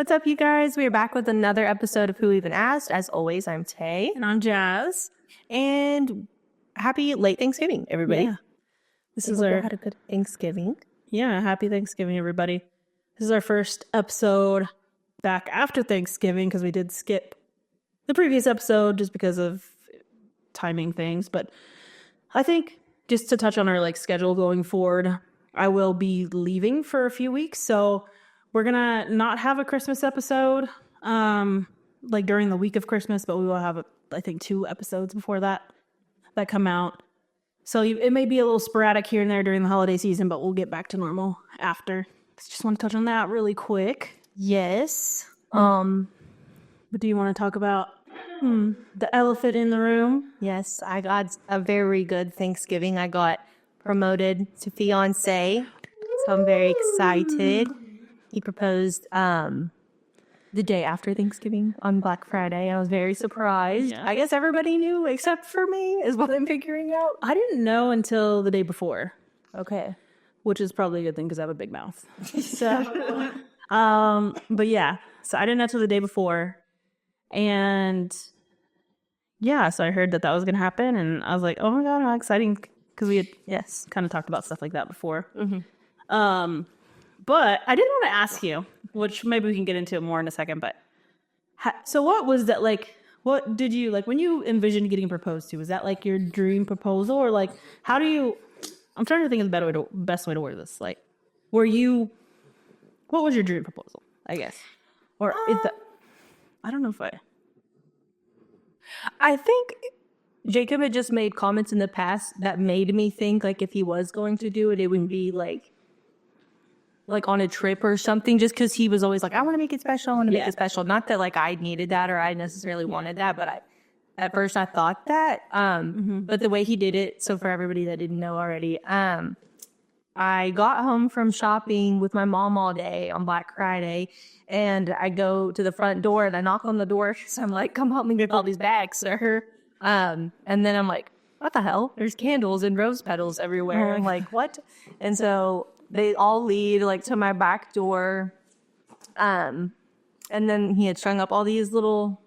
What's up, you guys? We are back with another episode of Who Even Asked. As always, I'm Tay. And I'm Jazz. And happy late Thanksgiving, everybody. Yeah. This is our... had a good Thanksgiving. Yeah, happy Thanksgiving, everybody. This is our first episode back after Thanksgiving because we did skip the previous episode just because of timing things. But I think just to touch on our schedule going forward, I will be leaving for a few weeks. So we're going to not have a Christmas episode during the week of Christmas, but we will have, I think, 2 episodes before that come out. So it may be a little sporadic here and there during the holiday season, but we'll get back to normal after. Just want to touch on that really quick. Yes. But do you want to talk about the elephant in the room? Yes, I got a very good Thanksgiving. I got promoted to fiance, so I'm very excited. He proposed the day after Thanksgiving on Black Friday. I was very surprised. Yeah. I guess everybody knew except for me is what I'm figuring out. I didn't know until the day before, Okay. which is probably a good thing because I have a big mouth. So, but yeah, so I didn't know until the day before. And yeah, so I heard that was going to happen. And I was like, oh my God, how exciting. Because we had kind of talked about stuff like that before. Mm-hmm. But I did want to ask you, which maybe we can get into it more in a second, but so what was that what did you, when you envisioned getting proposed to, was that your dream proposal or how do you, I'm trying to think of the best way to word this. What was your dream proposal, I guess? Or I don't know if I think Jacob had just made comments in the past that made me think if he was going to do it, it would be like on a trip or something, just because he was always I want to make it special. I want to make it special. Not that I needed that or I necessarily wanted that, but at first I thought that. But the way he did it, so for everybody that didn't know already, I got home from shopping with my mom all day on Black Friday, and I go to the front door and I knock on the door. So I'm like, come help me with all these bags, sir. And then I'm like, what the hell? There's candles and rose petals everywhere. I'm like, what? And so they all lead to my back door. And then he had strung up all these little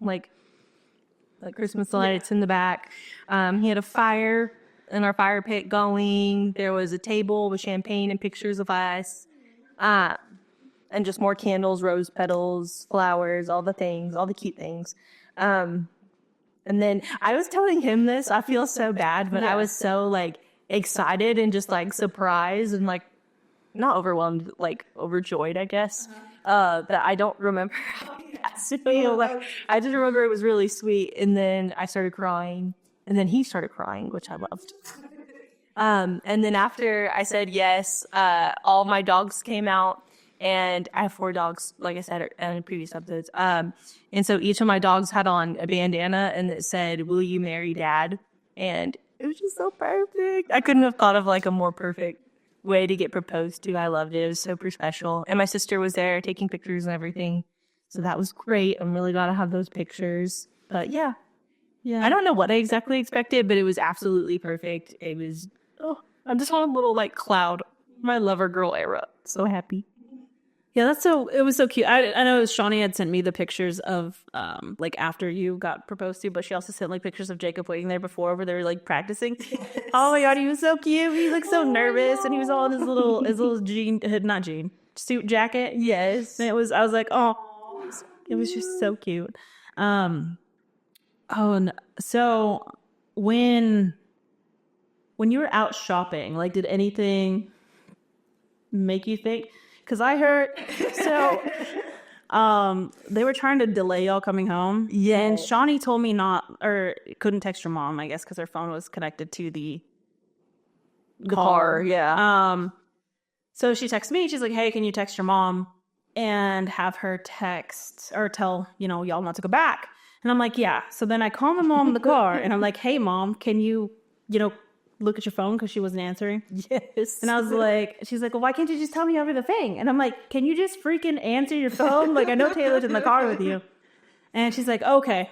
Christmas lights in the back. He had a fire in our fire pit going. There was a table with champagne and pictures of us. And just more candles, rose petals, flowers, all the things, all the cute things. And then I was telling him this. I feel so bad, but I was so excited and just surprised and not overwhelmed, overjoyed, I guess. That I don't remember how he asked me. I just remember it was really sweet. And then I started crying. And then he started crying, which I loved. And then after I said yes, all my dogs came out. And I have 4 dogs, like I said in previous episodes. And so each of my dogs had on a bandana and it said, "Will you marry Dad?" And it was just so perfect. I couldn't have thought of a more perfect way to get proposed to. I loved it. It was super special. And my sister was there taking pictures and everything. So that was great. I'm really glad I have those pictures. But yeah. I don't know what I exactly expected, but it was absolutely perfect. It was, I'm just on a little cloud. My lover girl era. So happy. Yeah, it was so cute. I know Shawnee had sent me the pictures of after you got proposed to, but she also sent pictures of Jacob waiting there before where they were practicing. Yes. Oh my God, he was so cute. He looked so nervous and he was all in his little suit jacket. Yes. And I was like, oh, it was just so cute. So when you were out shopping, did anything make you think? Because I heard, they were trying to delay y'all coming home. Yeah. And Shawnee told me couldn't text your mom, I guess, because her phone was connected to the car. Yeah. So she texted me. She's like, hey, can you text your mom and have her text or tell, y'all not to go back? And I'm like, yeah. So then I call my mom in the car and I'm like, hey, Mom, can you, look at your phone? Because she wasn't answering. Yes. And I was like, she's like, well, why can't you just tell me over the thing? And I'm like, can you just freaking answer your phone? I know Taylor's in the car with you. And she's like, okay.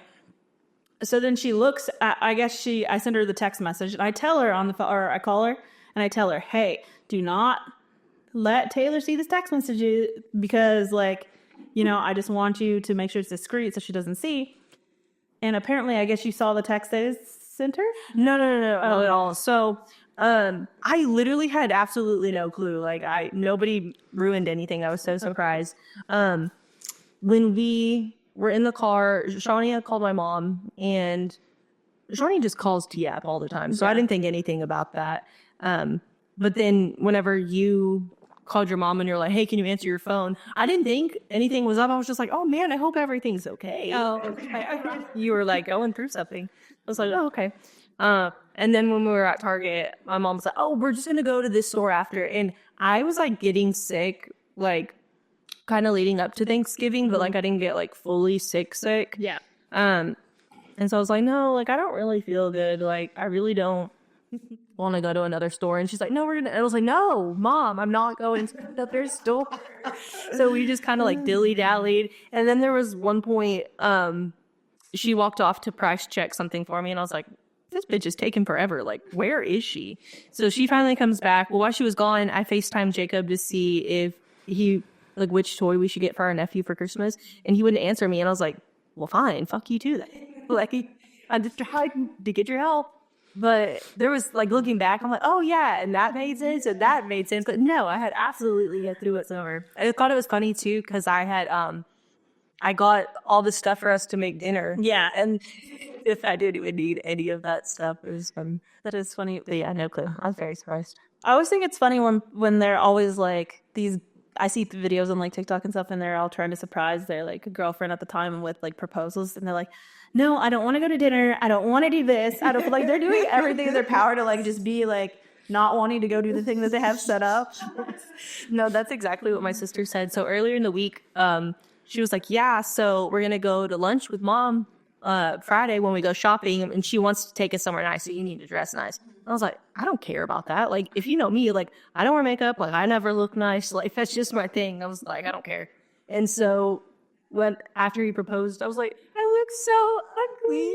So then she looks at, I send her the text message and I tell her on the phone, or I call her and I tell her, hey, do not let Taylor see this text message because I just want you to make sure it's discreet so she doesn't see. And apparently, I guess you saw the text that is sent her? No, not at all. So, I literally had absolutely no clue. Like, nobody ruined anything. I was so surprised. When we were in the car, Shawnee had called my mom, and Shawnee just calls Tiap all the time. So I didn't think anything about that. But then whenever you called your mom and you're like, hey, can you answer your phone? I didn't think anything was up. I was just like, oh man, I hope everything's okay. Oh, okay. You were like going through something. I was like, oh, okay. And then when we were at Target, my mom was like, oh, we're just going to go to this store after. And I was like getting sick, like kind of leading up to Thanksgiving, but like I didn't get like fully sick. Yeah. And so I was like, no, like I don't really feel good. Like I really don't want to go to another store. And she's like, no, we're gonna. I was like, no, Mom, I'm not going to another store. So we just kind of like dilly dallied. And then there was one point, she walked off to price check something for me, and I was like, this bitch is taking forever. Like, where is she? So she finally comes back. Well, while she was gone, I FaceTimed Jacob to see if he like which toy we should get for our nephew for Christmas, and he wouldn't answer me. And I was like, well, fine, fuck you too. Then. Like, I just tried to get your help. But there was, like, looking back, I'm like, oh, yeah, and that made sense, and that made sense. But no, I had absolutely get through it whatsoever. I thought it was funny, too, because I had, I got all the stuff for us to make dinner. Yeah. And if I did even need any of that stuff, it was fun. That is funny. But yeah, no clue. I was very surprised. I always think it's funny when they're always like these. I see the videos on like TikTok and stuff, and they're all trying to surprise their like girlfriend at the time with like proposals, and they're like, "No, I don't want to go to dinner. I don't want to do this. I don't like." They're doing everything in their power to like just be like not wanting to go do the thing that they have set up. No, that's exactly what my sister said. So earlier in the week, she was like, "Yeah, so we're gonna go to lunch with Mom Friday when we go shopping, and she wants to take us somewhere nice. So you need to dress nice." I was like, I don't care about that. Like, if you know me, like, I don't wear makeup. Like, I never look nice. Like, that's just my thing. I was like, I don't care. And so after he proposed, I was like, I look so ugly.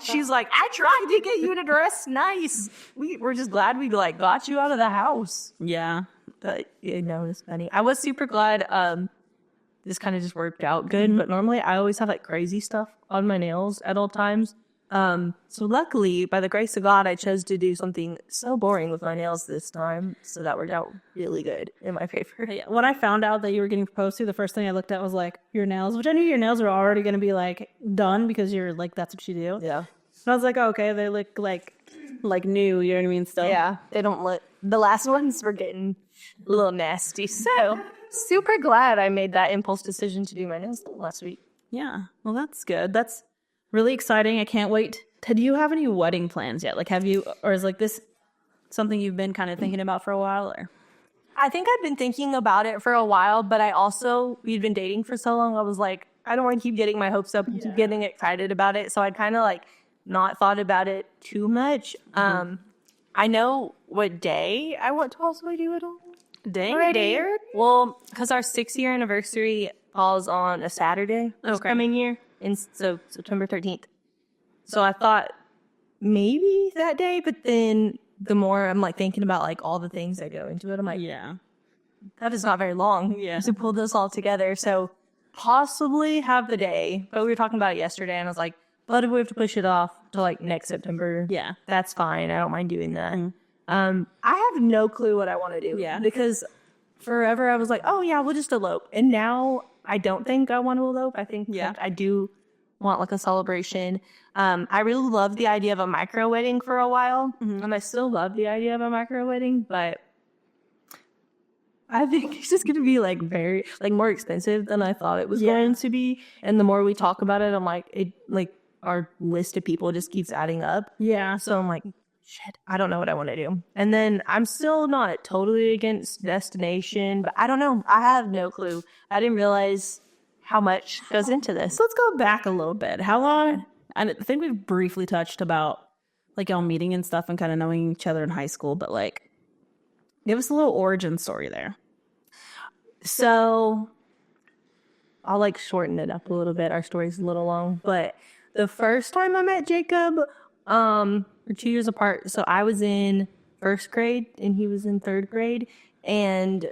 She's like, I tried to get you to dress nice. We're just glad we like got you out of the house. Yeah. But it's funny. I was super glad this kind of just worked out good. But normally I always have like crazy stuff on my nails at all times. So luckily, by the grace of God, I chose to do something so boring with my nails this time. So that worked out really good in my favor. Yeah. When I found out that you were getting proposed to, the first thing I looked at was like your nails, which I knew your nails were already going to be like done because you're like, that's what you do. Yeah. And I was like, oh, okay, they look like new, you know what I mean? Still. Yeah. They don't look, the last ones were getting a little nasty. So super glad I made that impulse decision to do my nails last week. Yeah. Well, that's good. That's really exciting. I can't wait. Do you have any wedding plans yet? Like, or is like this something you've been kind of thinking about for a while? Or I think I've been thinking about it for a while, but we'd been dating for so long. I was like, I don't want to keep getting my hopes up and keep getting excited about it. So I'd kind of like not thought about it too much. I know what day I want to also do it on. day? Well, because our 6-year anniversary falls on a Saturday this coming year. And so September 13th. So I thought maybe that day, but then the more I'm like thinking about like all the things that go into it, I'm like, Yeah. that is not very long to pull this all together. So possibly have the day, but we were talking about it yesterday, and I was like, but if we have to push it off to like next September, Yeah. that's fine. I don't mind doing that. I have no clue what I want to do. Yeah. Because forever I was like, oh yeah, we'll just elope. And now I don't think I want to elope. I think that I do want like a celebration. I really loved the idea of a micro wedding for a while. And I still love the idea of a micro wedding, but I think it's just going to be like very, like more expensive than I thought it was going to be. And the more we talk about it, I'm like, our list of people just keeps adding up. Yeah. So I'm like, shit, I don't know what I want to do. And then I'm still not totally against destination, but I don't know. I have no clue. I didn't realize how much goes into this. So let's go back a little bit. How long? I think we've briefly touched about like y'all meeting and stuff and kind of knowing each other in high school, but like, give us a little origin story there. So I'll like shorten it up a little bit. Our story's a little long, but the first time I met Jacob, we're 2 years apart. So I was in first grade and he was in third grade. And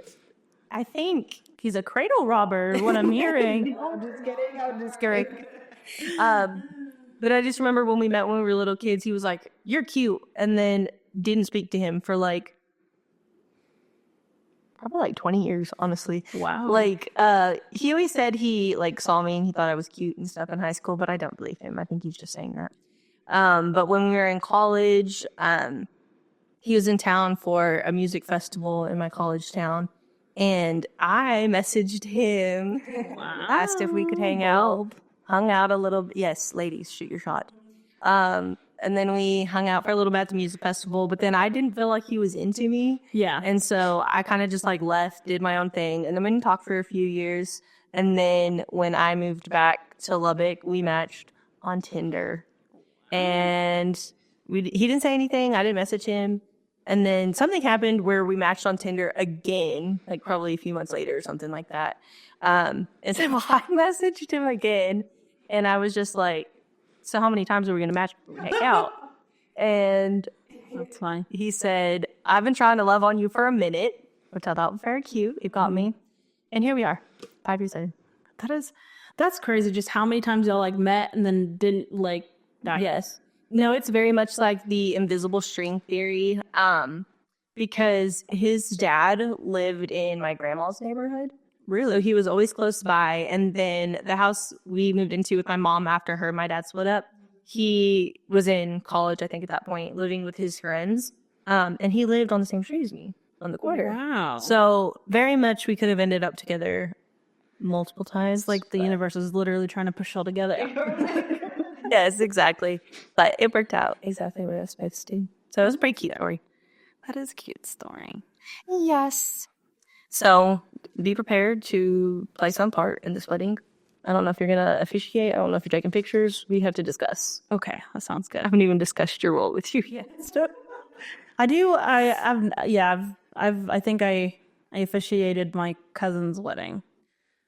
I think He's a cradle robber, what I'm hearing. I'm just kidding. But I just remember when we met when we were little kids, he was like, "You're cute," and then didn't speak to him for like probably like 20 years, honestly. Wow. Like, he always said he like saw me and he thought I was cute and stuff in high school, but I don't believe him. I think he's just saying that. But when we were in college, he was in town for a music festival in my college town, and I messaged him, asked if we could hang out, hung out a little. Yes, ladies, shoot your shot. And then we hung out for a little bit at the music festival, but then I didn't feel like he was into me. Yeah. And so I kind of just like left, did my own thing, and then we didn't talk for a few years. And then when I moved back to Lubbock, we matched on Tinder. And he didn't say anything. I didn't message him. And then something happened where we matched on Tinder again, like probably a few months later or something like that. And so I messaged him again, and I was just like, so how many times are we going to match before we hang out? And That's fine. he said, I've been trying to love on you for a minute, which I thought was very cute. It got me. And here we are, 5 years later. That's crazy. Just how many times y'all like met and then didn't like die. Yes. No, it's very much like the invisible string theory. Because his dad lived in my grandma's neighborhood. Really? So he was always close by. And then the house we moved into with my mom after my dad split up, he was in college, I think, at that point, living with his friends. And he lived on the same street as me on the corner. Wow. So very much we could have ended up together multiple times. Like the universe is literally trying to push y'all together. Yes, exactly. But it worked out exactly what I was supposed to. So it was a pretty cute story. That is a cute story. Yes. So be prepared to play some part in this wedding. I don't know if you're going to officiate. I don't know if you're taking pictures. We have to discuss. Okay, that sounds good. I haven't even discussed your role with you yet. I do. I think I officiated my cousin's wedding.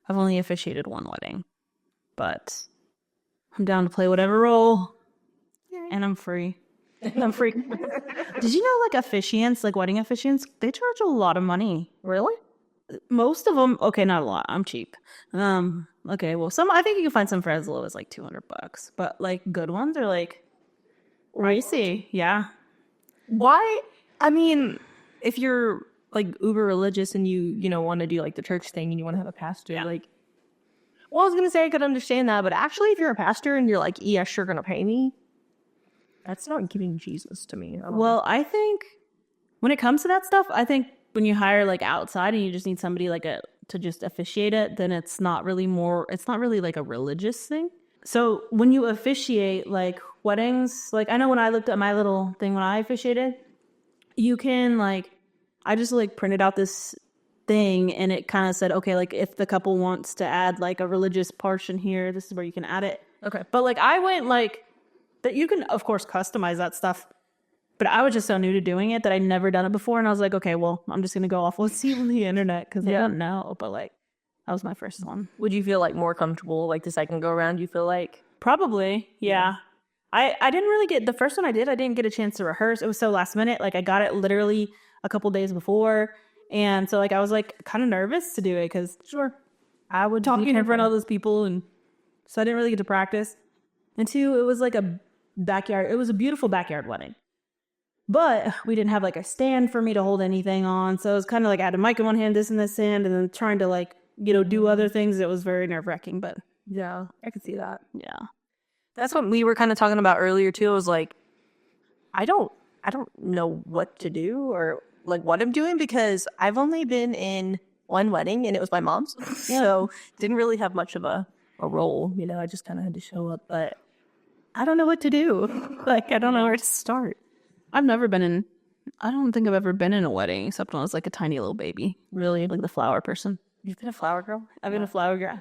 I've only officiated one wedding, but I'm down to play whatever role, and I'm free. Did you know, like officiants, like wedding officiants, they charge a lot of money. Really? Most of them, okay, not a lot. I'm cheap. Okay, well, I think you can find some for as low as like $200, but like good ones are like pricey. Yeah. Why? I mean, if you're like uber religious and you want to do like the church thing and you want to have a pastor, like, well, I was gonna say I could understand that, but actually, if you're a pastor and you're like, yes, you're gonna pay me, that's not giving Jesus to me. Well, I think when it comes to that stuff, I think when you hire like outside and you just need somebody like to just officiate it, then it's not really like a religious thing. So when you officiate like weddings, like I know when I looked at my little thing when I officiated, you can like, I just like printed out this thing and it kind of said, okay, like if the couple wants to add like a religious portion here, this is where you can add it. Okay. But like I went like that, you can of course customize that stuff, but I was just so new to doing it that I'd never done it before, and I was like, okay, well, I'm just gonna go off let's see on the internet because I don't know. But like that was my first one. Would you feel like more comfortable like the second go around? You feel like Probably, yeah. I didn't really get the first one I didn't get a chance to rehearse. It was so last minute. Like I got it literally a couple days before. And so like I was like kind of nervous to do it because I would talking in front of all those people, and so I didn't really get to practice. And two, it was like a backyard. It was a beautiful backyard wedding, but we didn't have like a stand for me to hold anything on. So it was kind of like I had a mic in one hand, this in this hand, and then trying to like do other things. It was very nerve wracking, but yeah, I could see that. yeah. That's what we were kind of talking about earlier too. I was like, I don't know what to do or like what I'm doing because I've only been in one wedding and it was my mom's. So didn't really have much of a role, I just kind of had to show up, but I don't know what to do. Like, I don't know where to start. I don't think I've ever been in a wedding except when I was like a tiny little baby. Really? Like the flower person. You've been a flower girl? I've been a flower girl.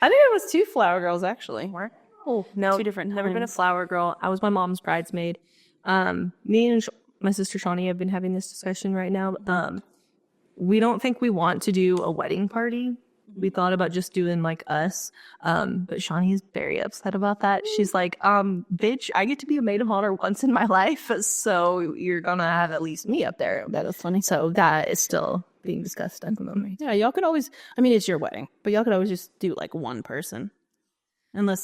I think it was 2 flower girls actually. Oh, no. 2 different Never been a times. flower girl. I was my mom's bridesmaid. Me and my sister Shawnee have been having this discussion right now. We don't think we want to do a wedding party. We thought about just doing like us. But Shawnee is very upset about that. She's like, bitch, I get to be a maid of honor once in my life. So you're going to have at least me up there. That is funny. So that is still being discussed at the moment. Yeah, y'all could always, I mean, it's your wedding, but y'all could always just do like one person. But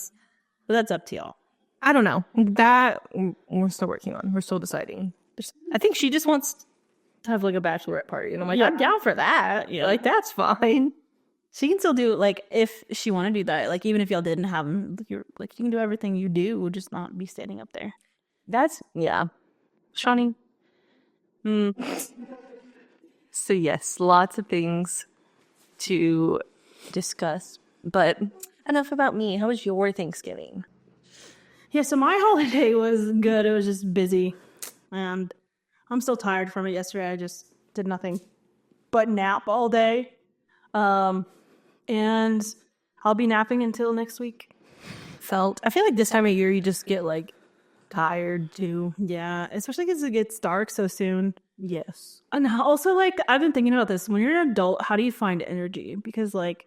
that's up to y'all. I don't know. That we're still working on. We're still deciding. I think she just wants to have like a bachelorette party. And I'm like, Yeah. I'm down for that. Yeah. Like, that's fine. She can still do, like, if she want to do that, like, even if y'all didn't have them, you're, like, you can do everything you do, just not be standing up there. Yeah. Shawnee. So, yes, lots of things to discuss. But enough about me. How was your Thanksgiving? Yeah, so my holiday was good. It was just busy. And I'm still tired from it yesterday. I just did nothing but nap all day. And I'll be napping until next week. I feel like this time of year you just get like tired too. Yeah, especially because it gets dark so soon. Yes. And also, like, I've been thinking about this. When you're an adult, how do you find energy? Because, like,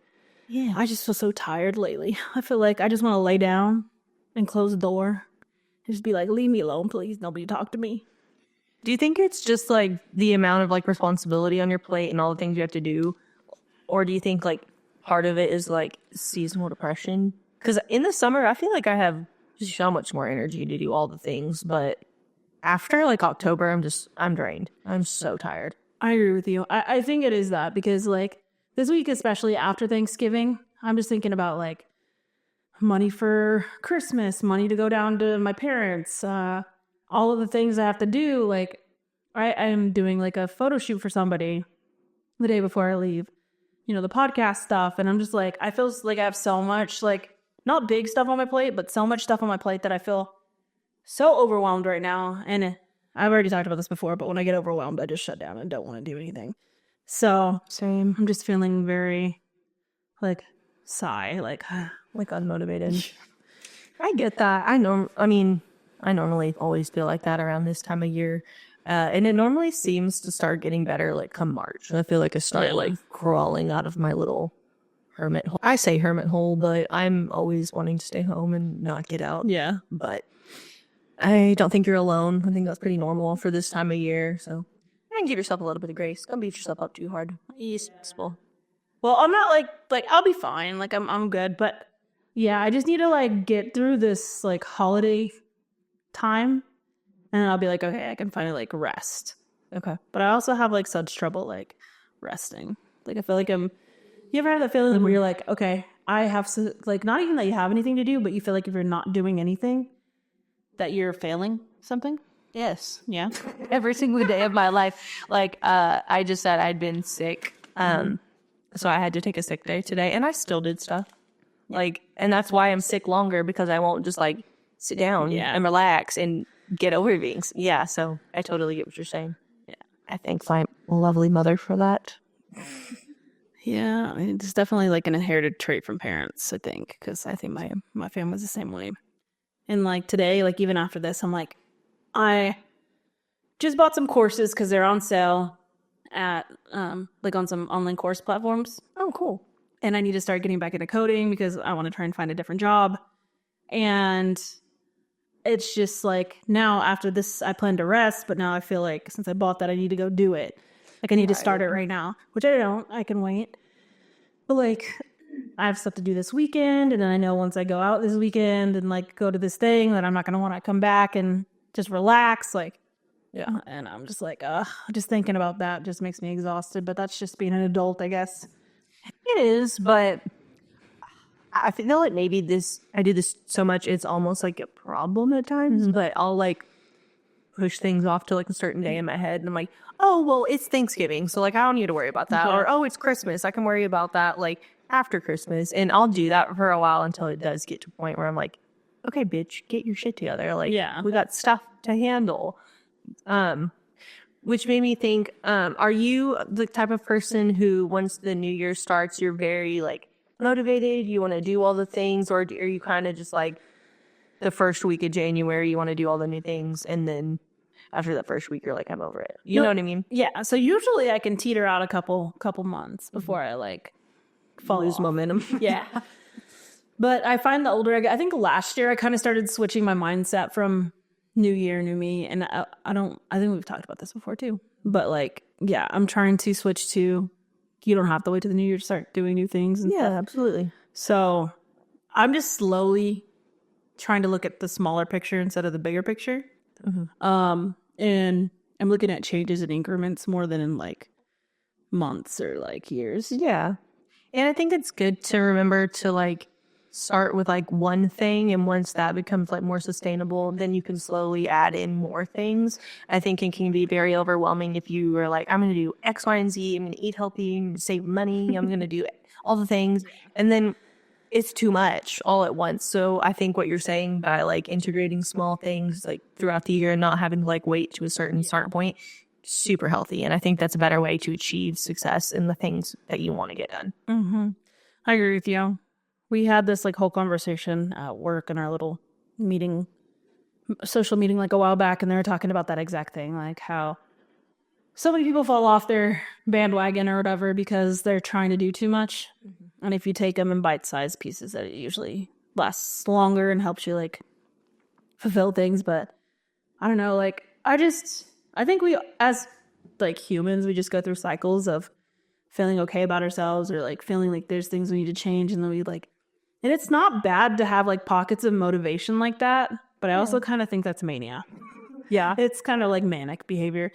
Yeah. I just feel so tired lately. I feel like I just want to lay down and close the door and just be like, leave me alone, please. Nobody talk to me. Do you think it's just like the amount of like responsibility on your plate and all the things you have to do? Or do you think like part of it is like seasonal depression? Because in the summer, I feel like I have just so much more energy to do all the things. But after like October, I'm drained. I'm so tired. I agree with you. I think it is that because, like, this week, especially after Thanksgiving, I'm just thinking about, like, money for Christmas, money to go down to my parents, all of the things I have to do. Like, I'm doing, like, a photo shoot for somebody the day before I leave, you know, the podcast stuff. And I'm just like, I feel like I have so much, like, not big stuff on my plate, but so much stuff on my plate that I feel so overwhelmed right now. And I've already talked about this before, but when I get overwhelmed, I just shut down and don't want to do anything. So Same. I'm just feeling very, like, sigh, like Unmotivated. I get that. I normally always feel like that around this time of year. And it normally seems to start getting better like come March. I feel like I start like crawling out of my little hermit hole. I say hermit hole, but I'm always wanting to stay home and not get out. yeah. But I don't think you're alone. I think that's pretty normal for this time of year. So I can give yourself a little bit of grace. Don't beat yourself up too hard. It's possible. Well, I'm not like I'll be fine. Like I'm good, but yeah, I just need to like get through this like holiday time, and then I'll be like, okay, I can finally like rest. Okay. But I also have like such trouble like resting. Like I feel like you ever have that feeling where you're like, okay, I have like not even that you have anything to do, but you feel like if you're not doing anything, that you're failing something. Yes. Yeah. Every single day of my life. Like, I just said I'd been sick. So I had to take a sick day today and I still did stuff. Like, and that's why I'm sick longer because I won't just like sit down and relax and get over things. Yeah. So I totally get what you're saying. Yeah. I thank my lovely mother for that. Yeah. I mean, it's definitely like an inherited trait from parents, I think, because I think my family's the same way. And like today, like even after this, I'm like, I just bought some courses because they're on sale at like on some online course platforms. Oh, cool. And I need to start getting back into coding because I want to try and find a different job. And it's just like now after this, I plan to rest, but now I feel like since I bought that, I need to go do it. Like I need to start it right now, which I don't. I can wait. But like I have stuff to do this weekend, and then I know once I go out this weekend and like go to this thing that I'm not going to want to come back and just relax. Like, yeah. And I'm just like, just thinking about that just makes me exhausted. But that's just being an adult, I guess. It is, but I feel like maybe I do this so much it's almost like a problem at times. But I'll like push things off to like a certain day in my head, and I'm like, oh well, it's Thanksgiving, so like I don't need to worry about that. Or oh, it's Christmas, I can worry about that like after Christmas. And I'll do that for a while until it does get to a point where I'm like, okay, bitch, get your shit together. Like, we got stuff to handle. Which made me think, are you the type of person who, once the new year starts, you're very like motivated, you want to do all the things, or are you kind of just like the first week of January, you want to do all the new things, and then after that first week, you're like, I'm over it. You know what I mean? Yeah. So usually I can teeter out a couple months before I like lose momentum. Yeah. But I find the older I get, I think last year I kind of started switching my mindset from new year, new me. And I think we've talked about this before too. But like yeah, I'm trying to switch to, you don't have to wait to the new year to start doing new things. And stuff. absolutely. So I'm just slowly trying to look at the smaller picture instead of the bigger picture. And I'm looking at changes in increments more than in like months or like years. Yeah. And I think it's good to remember to like start with like one thing, and once that becomes like more sustainable, then you can slowly add in more things. I think it can be very overwhelming if you are like, I'm going to do X, Y, and Z. I'm going to eat healthy, I'm gonna save money, I'm going to do all the things. And then it's too much all at once. So I think what you're saying by like integrating small things like throughout the year and not having to like wait to a certain start point, super healthy. And I think that's a better way to achieve success in the things that you want to get done. I agree with you. We had this like whole conversation at work in our little meeting, social meeting like a while back, and they were talking about that exact thing, like how so many people fall off their bandwagon or whatever because they're trying to do too much. And if you take them in bite-sized pieces, that it usually lasts longer and helps you like fulfill things. But I don't know, like I think we as like humans, we just go through cycles of feeling okay about ourselves or like feeling like there's things we need to change, and then we like, and it's not bad to have like pockets of motivation like that, but I also kind of think that's mania. Yeah. It's kind of like manic behavior.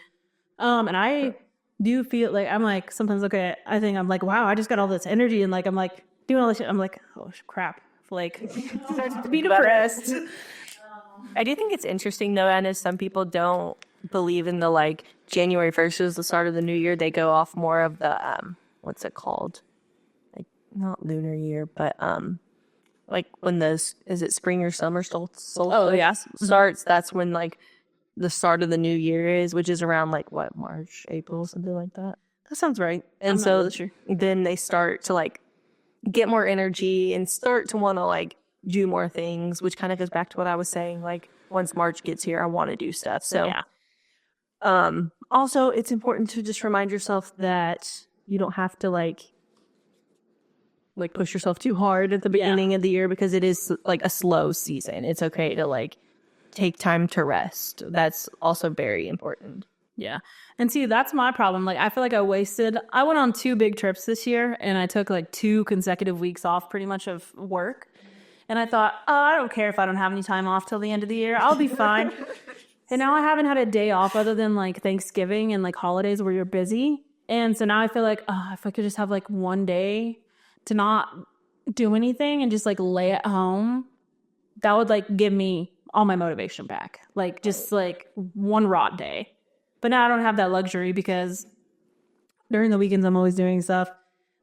And I do feel like I'm like sometimes, okay, I think I'm like, wow, I just got all this energy, and like I'm like doing all this shit. I'm like, oh crap, like Be depressed. I do think it's interesting though, Anna, some people don't believe in the like January 1st is the start of the new year. They go off more of the what's it called? Like not lunar year, but like when is it spring or summer solstice? Oh, yeah. Starts, that's when like the start of the new year is, which is around like what, March, April, something like that. that sounds right. And I'm not so really sure. then they start to like get more energy and start to want to like do more things, which kind of goes back to what I was saying. Like once March gets here, I want to do stuff. So Yeah. also it's important to just remind yourself that you don't have to like push yourself too hard at the beginning of the year, because it is like a slow season. It's okay to like take time to rest. That's also very important. Yeah. And see, that's my problem. Like, I feel like I went on 2 big trips this year, and I took like 2 consecutive weeks off pretty much of work. And I thought, oh, I don't care if I don't have any time off till the end of the year. I'll be fine. And now I haven't had a day off other than like Thanksgiving and like holidays where you're busy. And so now I feel like, oh, if I could just have like one day to not do anything and just like lay at home, that would like give me all my motivation back. Like just like one rot day. But now I don't have that luxury because during the weekends I'm always doing stuff,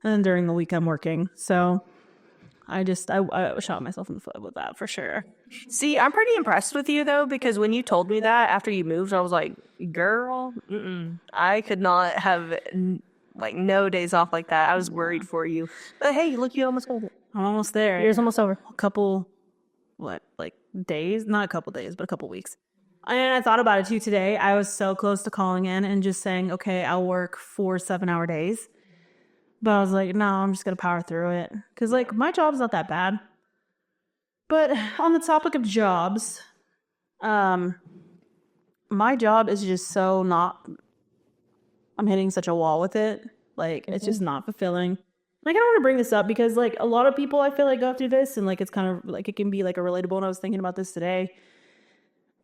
and then during the week I'm working. So I shot myself in the foot with that for sure. See, I'm pretty impressed with you though, because when you told me that after you moved, I was like, girl, I could not have like no days off like that. I was worried for you. But hey, look, you almost made it. I'm almost there. Year's almost over. A couple, days? Not a couple days, but a couple weeks. And I thought about it too today. I was so close to calling in and just saying, okay, I'll work 4 7-hour days. But I was like, no, I'm just going to power through it. Because, like, my job's not that bad. But on the topic of jobs, my job is just so not, I'm hitting such a wall with it. Like, it's just not fulfilling. Like, I don't want to bring this up because, like, a lot of people I feel like go through this, and, like, it's kind of, like, it can be, like, a relatable, and I was thinking about this today.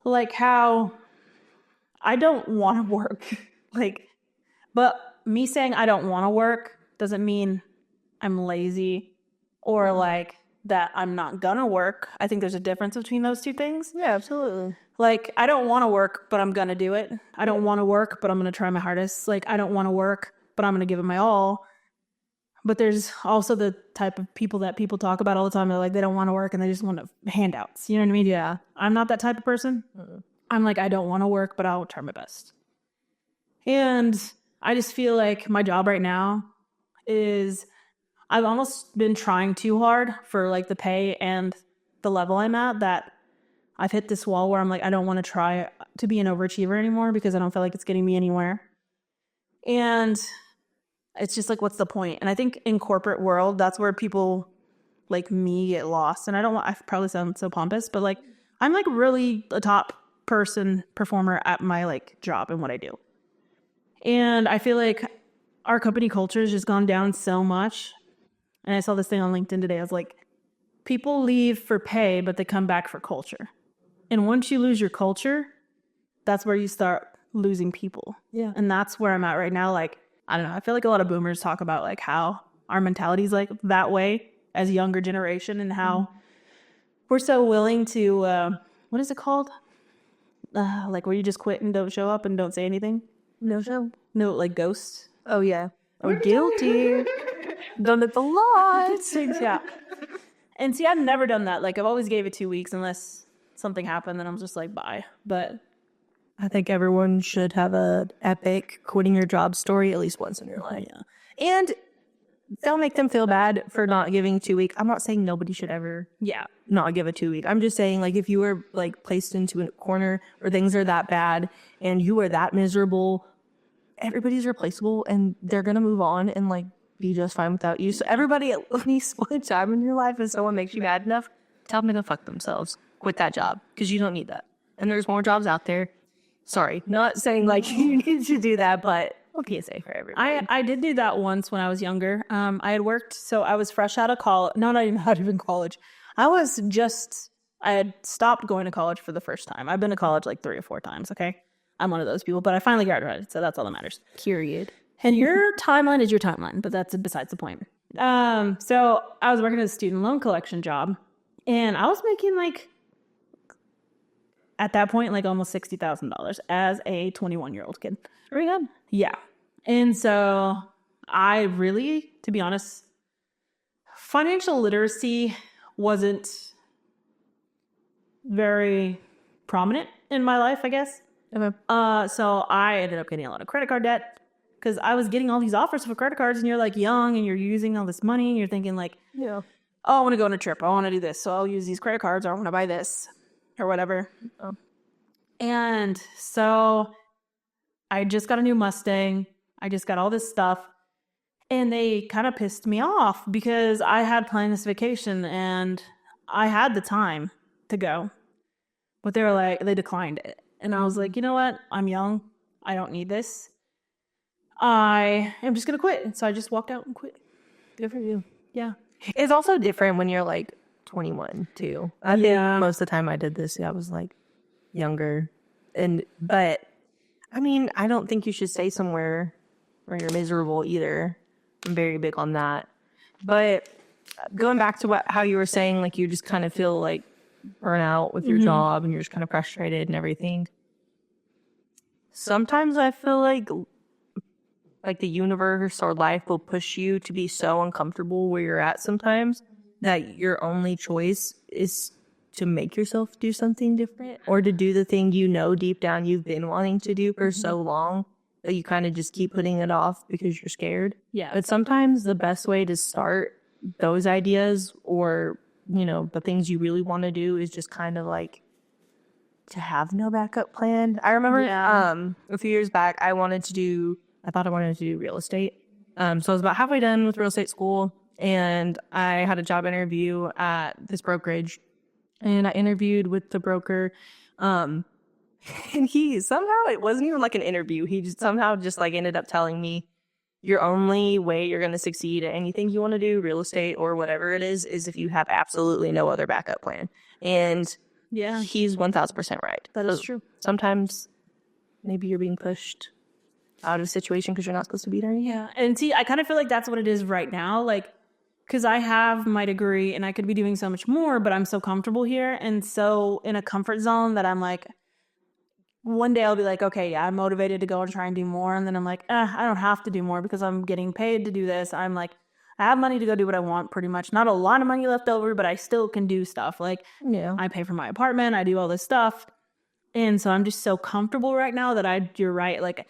Like, how I don't want to work. Like, but me saying I don't want to work doesn't mean I'm lazy or, like, that I'm not gonna work. I think there's a difference between those two things. Yeah, absolutely. Like, I don't want to work, but I'm gonna do it. I don't want to work, but I'm gonna try my hardest. Like, I don't want to work, but I'm gonna give it my all. But there's also the type of people that people talk about all the time. They're like, they don't want to work and they just want handouts. You know what I mean? Yeah. I'm not that type of person. I'm like, I don't want to work, but I'll try my best. And I just feel like my job right now is, I've almost been trying too hard for like the pay and the level I'm at, that I've hit this wall where I'm like, I don't want to try to be an overachiever anymore because I don't feel like it's getting me anywhere. And it's just like, what's the point? And I think in corporate world, that's where people like me get lost. And I probably sound so pompous, but like, I'm like really a top performer at my like job and what I do. And I feel like our company culture has just gone down so much. And I saw this thing on LinkedIn today. I was like, people leave for pay, but they come back for culture. And once you lose your culture, that's where you start losing people. Yeah. And that's where I'm at right now. Like, I don't know. I feel like a lot of boomers talk about like how our mentality is like that way as a younger generation and how we're so willing to, what is it called? Like where you just quit and don't show up and don't say anything. No show. No, like ghosts. Oh yeah. Oh, guilty. Done it a lot. Yeah. And see, I've never done that. Like I've always gave it 2 weeks unless something happened, then I'm just like, bye. But I think everyone should have a epic quitting your job story at least once in your life. yeah. And don't make them feel bad for not giving 2 weeks. I'm not saying nobody should ever Yeah. not give a 2 week. I'm just saying, like, if you were like placed into a corner where things are that bad and you are that miserable, everybody's replaceable and they're gonna move on and like be just fine without you. So everybody at least one time in your life, if someone makes you mad enough, tell them to go fuck themselves. Quit that job because you don't need that. And there's more jobs out there. Sorry, not saying like you need to do that, but a PSA for everybody. I did do that once when I was younger. I had worked, so I was fresh out of college. No, not even college. I had stopped going to college for the first time. I've been to college like 3 or 4 times, okay? I'm one of those people, but I finally graduated, so that's all that matters. Period. And your timeline is your timeline, but that's besides the point. So I was working at a student loan collection job, and I was making like, at that point, like almost $60,000 as a 21-year-old kid. Very good. Yeah. And so I really, to be honest, financial literacy wasn't very prominent in my life, I guess. Okay. So I ended up getting a lot of credit card debt because I was getting all these offers for credit cards, and you're like young and you're using all this money and you're thinking like, Yeah. oh, I want to go on a trip. I want to do this. So I'll use these credit cards, or I want to buy this or whatever. Oh. And so I just got a new Mustang. I just got all this stuff. And they kind of pissed me off because I had planned this vacation and I had the time to go. But they were like, they declined it. And I was like, you know what? I'm young. I don't need this. I am just going to quit. So I just walked out and quit. Good for you. Yeah. It's also different when you're like 21 too. I think most of the time I did this, I was like younger. But I mean, I don't think you should stay somewhere where you're miserable either. I'm very big on that. But going back to how you were saying, like you just kind of feel like burnout with your job and you're just kind of frustrated and everything. Sometimes I feel like the universe or life will push you to be so uncomfortable where you're at sometimes that your only choice is to make yourself do something different or to do the thing you know deep down you've been wanting to do for so long that you kind of just keep putting it off because you're scared. Yeah. But sometimes the best way to start those ideas or, you know, the things you really want to do is just kind of like to have no backup plan. I remember a few years back, I thought I wanted to do real estate. So I was about halfway done with real estate school and I had a job interview at this brokerage and I interviewed with the broker. And he somehow, it wasn't even like an interview. He just somehow just like ended up telling me your only way you're going to succeed at anything you want to do, real estate or whatever it is if you have absolutely no other backup plan. And Yeah. he's 1000% right. That is true. Sometimes maybe you're being pushed out of a situation because you're not supposed to be there. Yeah. And see, I kind of feel like that's what it is right now. Like, because I have my degree and I could be doing so much more, but I'm so comfortable here and so in a comfort zone that I'm like, one day I'll be like, okay, yeah, I'm motivated to go and try and do more. And then I'm like, I don't have to do more because I'm getting paid to do this. I'm like, I have money to go do what I want pretty much. Not a lot of money left over, but I still can do stuff. Like, Yeah. I pay for my apartment. I do all this stuff. And so I'm just so comfortable right now that you're right. Like,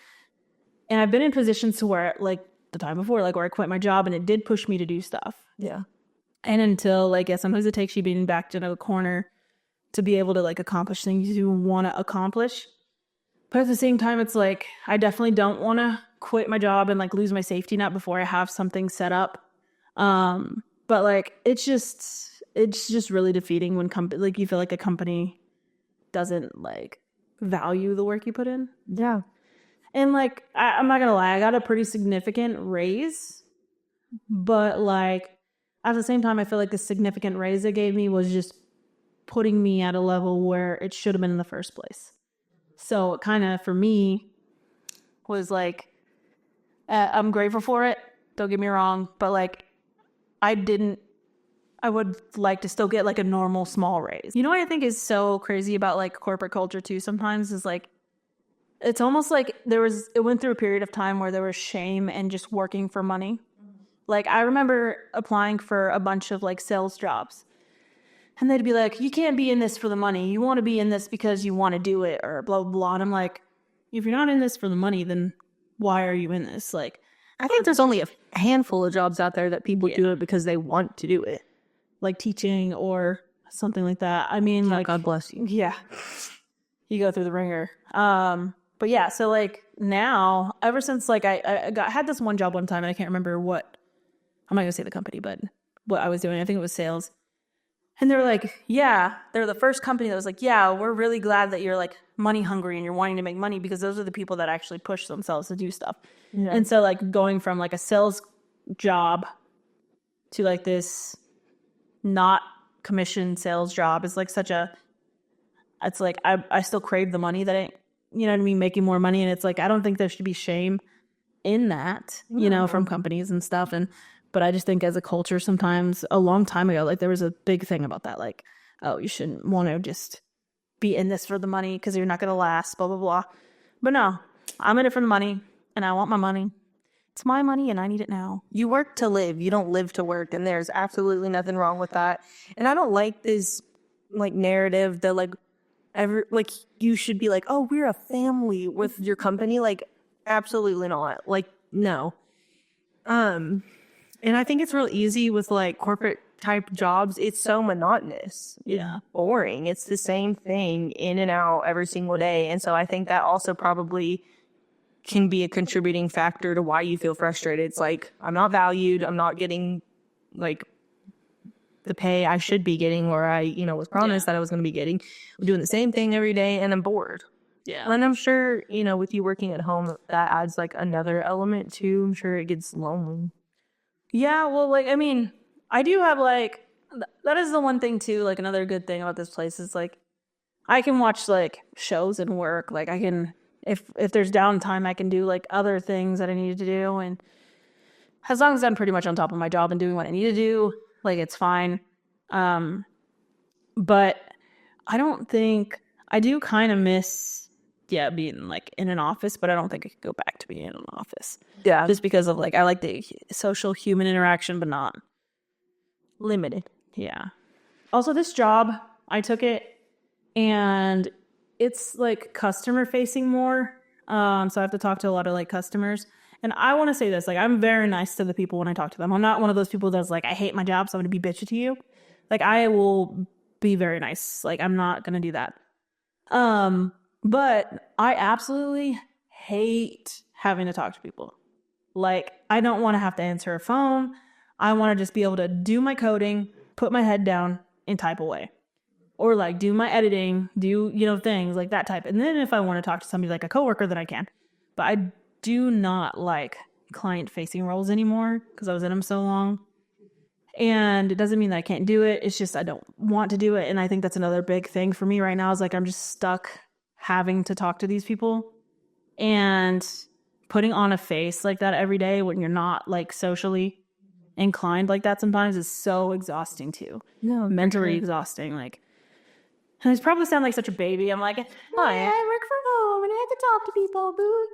and I've been in positions to where, like, the time before, like, where I quit my job and it did push me to do stuff. Yeah. And until, like, yeah, sometimes it takes you being backed into a corner to be able to, like, accomplish things you want to accomplish. But at the same time, it's like, I definitely don't want to quit my job and, like, lose my safety net before I have something set up. But, like, it's just really defeating when, like, you feel like a company doesn't, like, value the work you put in. Yeah. And like, I'm not gonna lie, I got a pretty significant raise, but like at the same time, I feel like the significant raise they gave me was just putting me at a level where it should have been in the first place. So it kind of, for me, was like, I'm grateful for it. Don't get me wrong, but like, I would like to still get like a normal small raise. You know what I think is so crazy about like corporate culture too sometimes is like, it's almost like it went through a period of time where there was shame and just working for money. Like I remember applying for a bunch of like sales jobs and they'd be like, you can't be in this for the money. You want to be in this because you want to do it or blah, blah, blah. And I'm like, if you're not in this for the money, then why are you in this? Like, I think there's only a handful of jobs out there that people do it because they want to do it. Like teaching or something like that. I mean, like, God bless you. yeah, you go through the ringer. But yeah, so like now, ever since like I had this one job one time and I can't remember what, I'm not gonna say the company, but what I was doing, I think it was sales. And they were like, yeah, they're the first company that was like, yeah, we're really glad that you're like money hungry and you're wanting to make money because those are the people that actually push themselves to do stuff. Yeah. And so like going from like a sales job to like this not commission sales job is like it's like I still crave the money that you know what I mean, making more money. And it's like, I don't think there should be shame in that, you know, from companies and stuff. But I just think as a culture, sometimes a long time ago, like there was a big thing about that. Like, oh, you shouldn't want to just be in this for the money because you're not going to last, blah, blah, blah. But no, I'm in it for the money and I want my money. It's my money and I need it now. You work to live. You don't live to work. And there's absolutely nothing wrong with that. And I don't like this like narrative that like you should be like, oh, we're a family with your company. Like, absolutely not. Like, no. And I think it's real easy with like corporate type jobs. It's so monotonous. Yeah. It's boring. It's the same thing in and out every single day. And so I think that also probably can be a contributing factor to why you feel frustrated. It's like, I'm not valued. I'm not getting like the pay I should be getting or I, you know, was promised that I was going to be getting. I'm doing the same thing every day and I'm bored. Yeah. And I'm sure, you know, with you working at home, that adds like another element too. I'm sure it gets lonely. Yeah, well, like, I mean, I do have, like, that is the one thing, too, like, another good thing about this place is, like, I can watch, like, shows and work, like, I can, if there's downtime, I can do, like, other things that I need to do, and as long as I'm pretty much on top of my job and doing what I need to do, like, it's fine, but I don't think, I do kind of miss, being, like, in an office, but I don't think I could go back to being in an office. Yeah. Just because of, like, I like the social human interaction, but not limited. Yeah. Also, this job, I took it, and it's, like, customer-facing more, so I have to talk to a lot of, like, customers, and I want to say this, like, I'm very nice to the people when I talk to them. I'm not one of those people that's like, I hate my job, so I'm going to be bitchy to you. Like, I will be very nice. Like, I'm not going to do that. But I absolutely hate having to talk to people. Like, I don't want to have to answer a phone. I want to just be able to do my coding, put my head down, and type away. Or, like, do my editing, do, you know, things like that type. And then if I want to talk to somebody like a coworker, then I can. But I do not like client-facing roles anymore because I was in them so long. And it doesn't mean that I can't do it. It's just I don't want to do it. And I think that's another big thing for me right now is, like, I'm just stuck having to talk to these people and putting on a face like that every day when you're not like socially inclined like that sometimes is so exhausting too. No, mentally exhausting. Like, and I probably sound like such a baby. I'm like, hi, I work from home and I have to talk to people. Boo.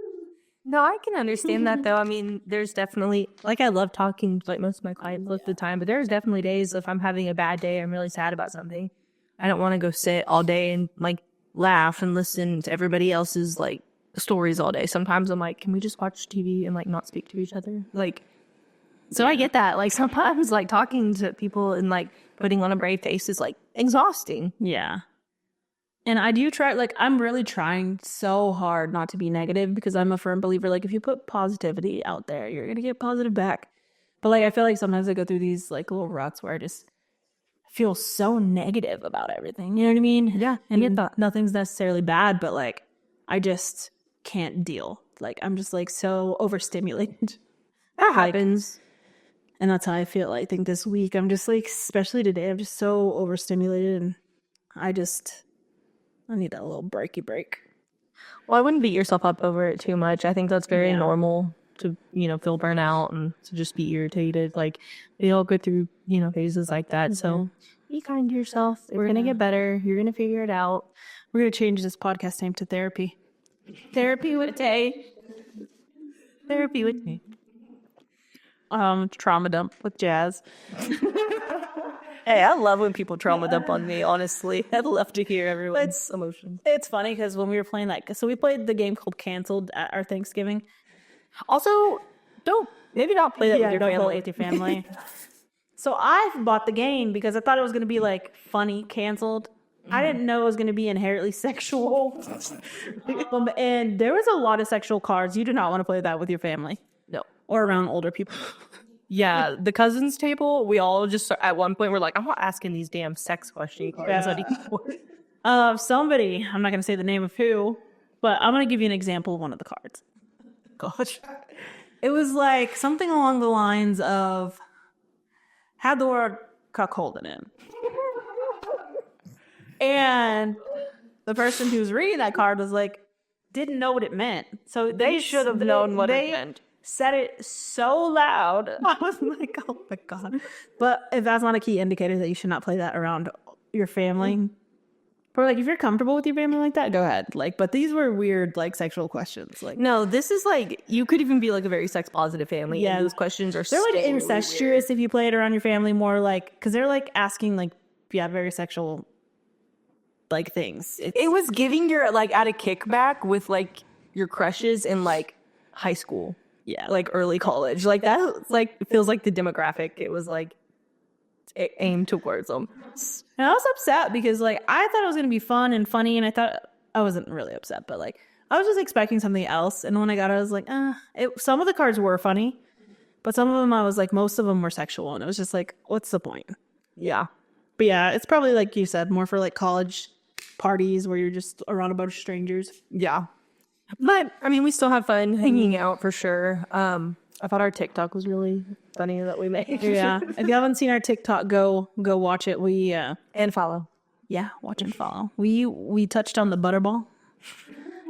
No, I can understand that though. I mean, there's definitely like I love talking to like most of my clients most of the time, but there's definitely days if I'm having a bad day, I'm really sad about something. I don't want to go sit all day and like laugh and listen to everybody else's like stories all day. Sometimes I'm like, can we just watch TV and like not speak to each other? Like, so I get that. Like sometimes like talking to people and like putting on a brave face is like exhausting. Yeah. And I do try, like, I'm really trying so hard not to be negative because I'm a firm believer, like, if you put positivity out there, you're going to get positive back. But, like, I feel like sometimes I go through these, like, little ruts where I just feel so negative about everything. You know what I mean? Yeah. And nothing's necessarily bad, but, like, I just can't deal Like I'm just like so overstimulated. That happens. And that's how I feel. I think this week I'm just like, especially today, I'm just so overstimulated and I need a little breaky break. Well, I wouldn't beat yourself up over it too much. I think that's very normal to, feel burnout and to just be irritated. Like, we all go through, phases like that. So be kind to yourself. We're going to get better. You're going to figure it out. We're going to change this podcast name to Therapy. Therapy with Tay. Therapy with me. Trauma Dump with Jazz. Hey, I love when people trauma dump on me, honestly. I'd love to hear everyone's emotions. It's funny because when we were playing so we played the game called Canceled at our Thanksgiving. Also, maybe not play that with your don't family. play it with your family. So I bought the game because I thought it was going to be like funny, canceled. I didn't know it was going to be inherently sexual. And there was a lot of sexual cards. You do not want to play that with your family. No. Or around older people. Yeah, the cousins table, we all just, at one point, we're like, I'm not asking these damn sex question cards anymore. Somebody, I'm not going to say the name of who, but I'm going to give you an example of one of the cards. Gosh. It was like something along the lines of, had the word cuckold in it. And the person who's reading that card was like, didn't know what it meant. So They should have known what it meant. Said it so loud. I was like, oh my God. But if that's not a key indicator that you should not play that around your family. Or like if you're comfortable with your family like that, go ahead. Like, but these were weird, like sexual questions. Like, No, this is like, you could even be like a very sex positive family. Yeah. And those questions are they're like incestuous if you play it around your family more like, because they're like asking like, very sexual like things. It was giving your, like, at a kickback with like your crushes in like high school. Yeah. Like early college. Like that, like, feels like the demographic. It was like aimed towards them. And I was upset because like I thought it was gonna be fun and funny, and I thought I wasn't really upset, but like I was just expecting something else. And when I got it, I was like, some of the cards were funny, but some of them I was like, most of them were sexual, and it was just like, what's the point? Yeah. But yeah, it's probably like you said, more for like college parties where you're just around a bunch of strangers. Yeah. But I mean, we still have fun hanging out for sure. I thought our TikTok was really funny that we made. Yeah. If you haven't seen our TikTok, go watch it. And follow. Yeah, watch and follow. We touched on the Butterball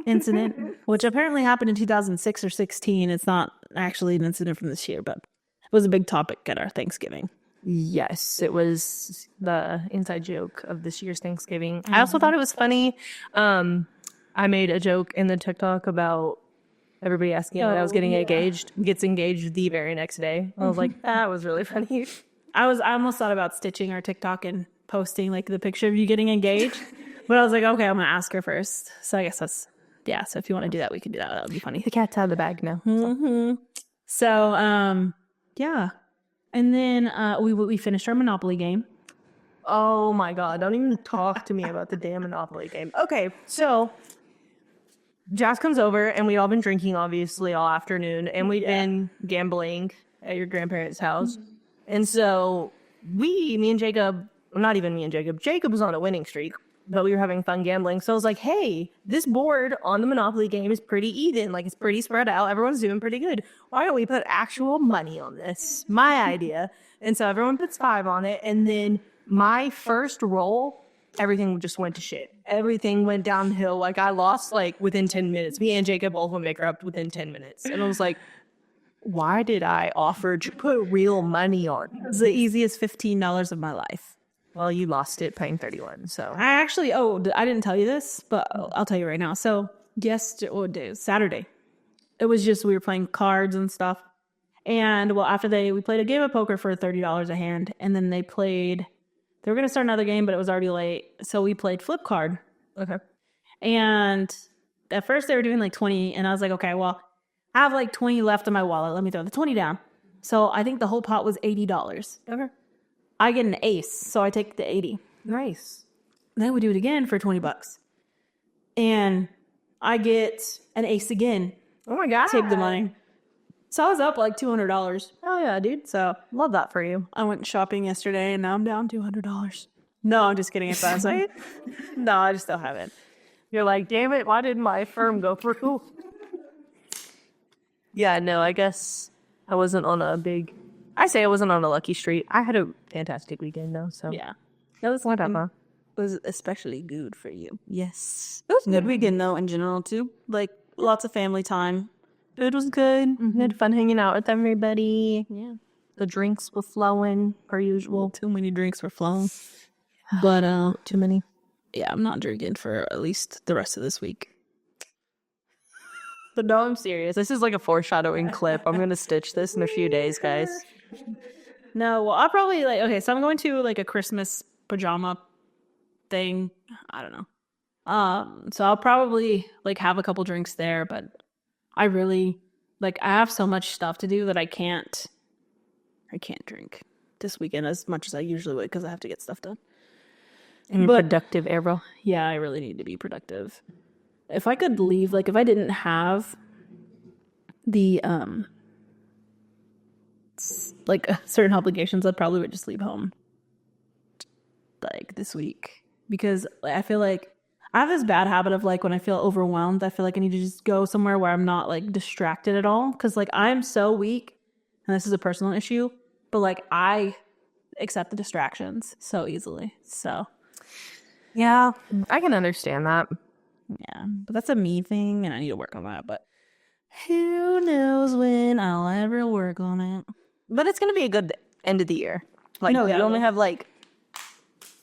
incident, which apparently happened in 2006 or 16. It's not actually an incident from this year, but it was a big topic at our Thanksgiving. Yes, it was the inside joke of this year's Thanksgiving. I also thought it was funny. I made a joke in the TikTok about everybody asking when I was getting engaged. Gets engaged the very next day. I was like, that was really funny. I almost thought about stitching our TikTok and posting like the picture of you getting engaged, but I was like, okay, I'm gonna ask her first. So I guess so if you want to do that, we can do that. That would be funny. The cat's out of the bag now. So yeah, and then we finished our Monopoly game. Oh my God, don't even talk to me about the damn Monopoly game. Okay, so Jazz comes over and we all been drinking obviously all afternoon, and we'd been gambling at your grandparents' house. And so me and Jacob, well, not even me and Jacob was on a winning streak, but we were having fun gambling. So I was like, hey, this board on the Monopoly game is pretty even. Like, it's pretty spread out. Everyone's doing pretty good. Why don't we put actual money on this? My idea. And so everyone puts 5 on it. And then my first roll, everything just went to shit. Everything went downhill. Like, I lost, like, within 10 minutes. Me and Jacob both went bankrupt within 10 minutes. And I was like, why did I offer to put real money on? It was the easiest $15 of my life. Well, you lost it paying 31, so. I actually, I didn't tell you this, but I'll tell you right now. So Saturday, it was just, we were playing cards and stuff. And well, after we played a game of poker for $30 a hand. And then they were going to start another game, but it was already late. So we played flip card. Okay. And at first they were doing like 20. And I was like, okay, well, I have like 20 left in my wallet. Let me throw the 20 down. So I think the whole pot was $80. Okay. I get an ace, so I take the 80. Nice. Then we do it again for $20. And I get an ace again. Oh my God. Take the money. So I was up like $200. Oh yeah, dude. So Love that for you. I went shopping yesterday and now I'm down $200. No, I'm just kidding. No, I just still haven't. You're like, damn it, why did my firm go through? Yeah, no, I guess I wasn't on a big. I say I wasn't on a lucky streak. I had a fantastic weekend though, so Yeah. that was whatever. Was especially good for you. Yes, It was a good weekend though in general too. Like lots of family time. it was good. We had fun hanging out with everybody. Yeah. The drinks were flowing per usual. Too many drinks were flowing. But Too many. yeah, I'm not drinking for at least the rest of this week. But no, I'm serious. This is like a foreshadowing clip. I'm gonna stitch this in a few days, guys. No, well, I'll probably like okay, so I'm going to like a Christmas pajama thing. I don't know. So I'll probably like have a couple drinks there, but I really like I have so much stuff to do that I can't drink this weekend as much as I usually would because I have to get stuff done. And But- productive arrow. Yeah, I really need to be productive. If I could leave, like if I didn't have the like certain obligations, I probably would just leave home like this week because I feel like I have this bad habit of like when I feel overwhelmed, I feel like I need to just go somewhere where I'm not like distracted at all because like I'm so weak, and this is a personal issue, but like I accept the distractions so easily. So Yeah, I can understand that. yeah, but that's a me thing, and I need to work on that. But who knows when I'll ever work on it? But it's gonna be a good end of the year. Like No, we yeah, only well- have like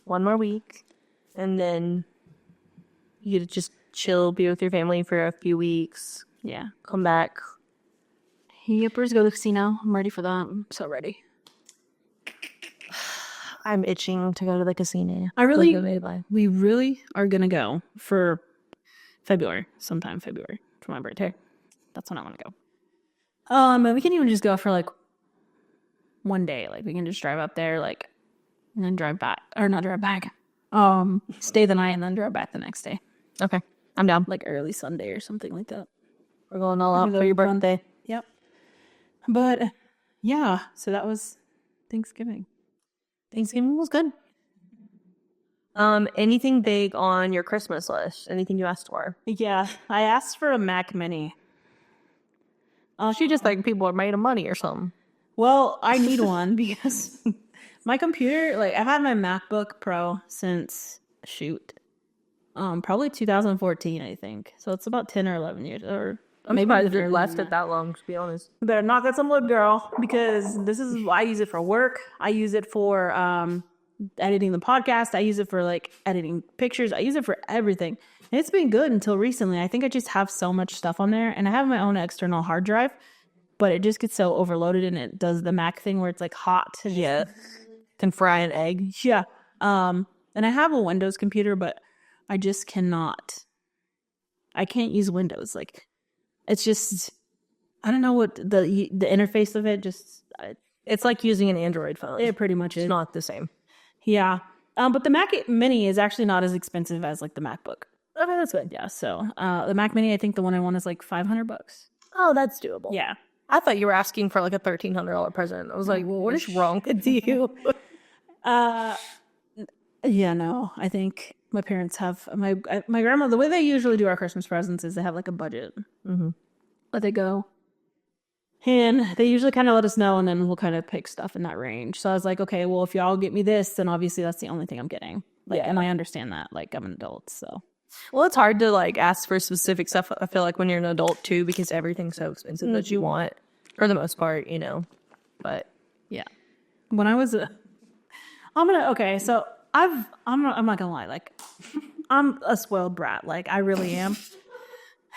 one more week, and then you get to just chill, be with your family for a few weeks, Yeah. come back. Yippers, go to the casino. I'm ready for that. I'm so ready. I'm itching to go to the casino. I really- Like, bye. We really are gonna go for February, sometime February for my birthday. That's when I want to go. And we can even just go for like one day. Like we can just drive up there, like, and then drive back, or not drive back. Stay the night and then drive back the next day, Okay, I'm down. like early Sunday or something like that. We're going all out That'd for be your fun. birthday. Yep. But yeah, so that was Thanksgiving. Thanksgiving was good. Anything big on your Christmas list? Anything you asked for? Yeah, I asked for a Mac Mini. She just like people are made of money or something. Well, I need one because my computer, like I've had my MacBook Pro since probably 2014, I think. So it's about 10 or 11 years, or Maybe maybe it earlier lasted than that long, to be honest. You better knock on some wood, girl, because this is I use it for work. I use it for editing the podcast. I use it for like editing pictures. I use it for everything. And it's been good until recently. I think I just have so much stuff on there, and I have my own external hard drive, but it just gets so overloaded, and it does the Mac thing where it's like hot. Yeah. Can fry an egg. Yeah. And I have a Windows computer, but I just cannot. I can't use Windows. Like, it's just, I don't know what the interface of it just, It's like using an Android phone. it pretty much is. It's not the same. Yeah. But the Mac Mini is actually not as expensive as like the MacBook. Okay, that's good. Yeah. So the Mac Mini, I think the one I want is like $500. Oh, that's doable. Yeah. I thought you were asking for like a $1,300 present. I was like, well, what is wrong with you? Yeah, no, I think my parents have my grandma. The way they usually do our Christmas presents is they have like a budget. Mm-hmm. Let it go, and they usually kind of let us know, and then we'll kind of pick stuff in that range. So I was like, okay, well, if y'all get me this, then obviously that's the only thing I'm getting. Like, Yeah. and I understand that. Like, I'm an adult, so Well, it's hard to like ask for specific stuff. I feel like when you're an adult too, because everyth's so expensive that you want, for the most part, you know. But yeah. When I was so I'm not gonna lie, like I'm a spoiled brat, like I really am.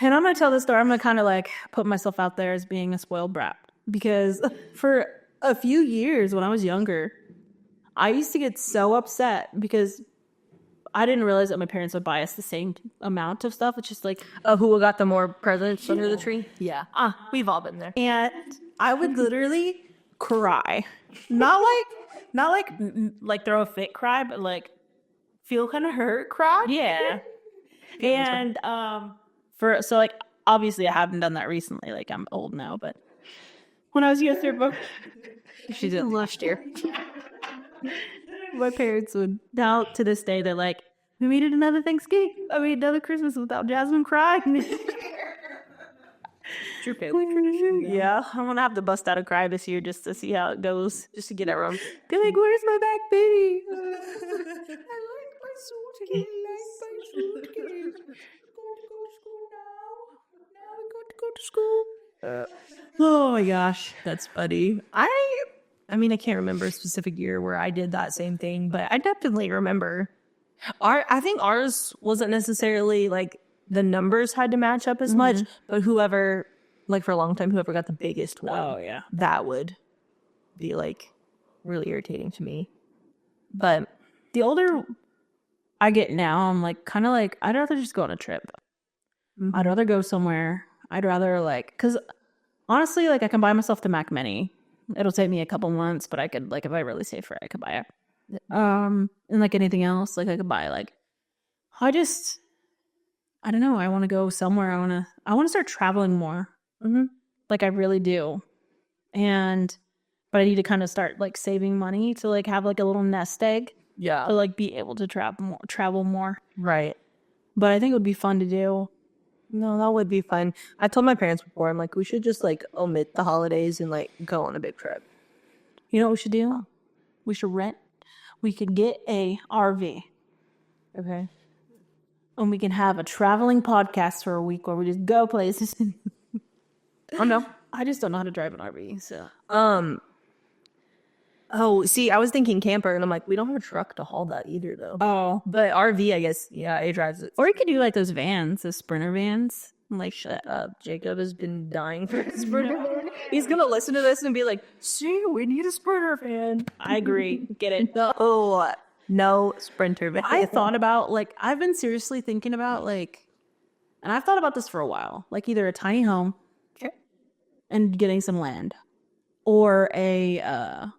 And I'm gonna tell this story. I'm gonna kind of like put myself out there as being a spoiled brat because for a few years when I was younger, I used to get so upset because I didn't realize that my parents would buy us the same amount of stuff. It's just like, who got the more presents under the tree? yeah. We've all been there. And I would literally cry. Not like throw a fit cry, but like feel kind of hurt cry. Yeah. And so like obviously I haven't done that recently. Like I'm old now, but when I was younger, She did last year. my parents would now to this day they're like, we made it another Thanksgiving. I mean another Christmas without Jasmine crying. It's your family tradition. Yeah, I'm gonna have to bust out a cry this year just to see how it goes, just to get everyone. Be like, "Where's my back, baby?" I like my suitcase. I like my suitcase. Going to go to school now. Now we're going to go to school. Oh my gosh. That's funny. I mean, I can't remember a specific year where I did that same thing, but I definitely remember. I think ours wasn't necessarily like the numbers had to match up as much, but whoever, like for a long time, whoever got the biggest one, Oh yeah. that would be like really irritating to me. But The older I get now, I'm like kind of like I'd rather just go on a trip. I'd rather go somewhere. I'd rather like, cause honestly, like I can buy myself the Mac Mini. It'll take me a couple months, but I could like if I really save for it, I could buy it. And like anything else, like I could buy like I don't know. I want to go somewhere. I want to start traveling more. Like I really do. But I need to kind of start like saving money to like have like a little nest egg yeah, to like be able to travel more. right. But I think it would be fun to do. No, that would be fun. I told my parents before, I'm like, we should just like omit the holidays and like go on a big trip. You know what we should do? We should rent. We could get a RV Okay. and we can have a traveling podcast for a week where we just go places. Oh no. I just don't know how to drive an RV, so. Oh, see, I was thinking camper, and I'm like, we don't have a truck to haul that either, though. Oh. But RV, I guess, yeah, it drives it. Or you could do like those vans, those Sprinter vans. Like, Shut up. Jacob has been dying for a sprinter van. He's gonna listen to this and be like, see, we need a sprinter van. I agree. Get it? No sprinter van. I thought about, like, I've been seriously thinking about, like, and I've thought about this for a while, like either a tiny home and getting some land or a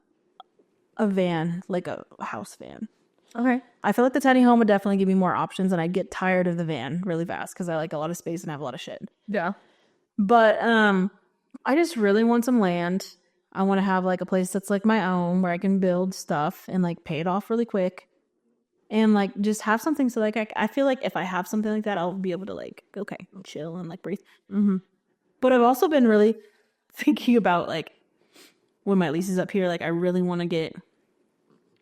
van, like a house van. Okay. I feel like the tiny home would definitely give me more options and I'd get tired of the van really fast because I like a lot of space and have a lot of shit. Yeah. But I just really want some land. I want to have like a place that's like my own where I can build stuff and like pay it off really quick. And like just have something so like I feel like if I have something like that, I'll be able to like, okay, chill and like breathe. But I've also been really thinking about like when my lease is up here, like I really want to get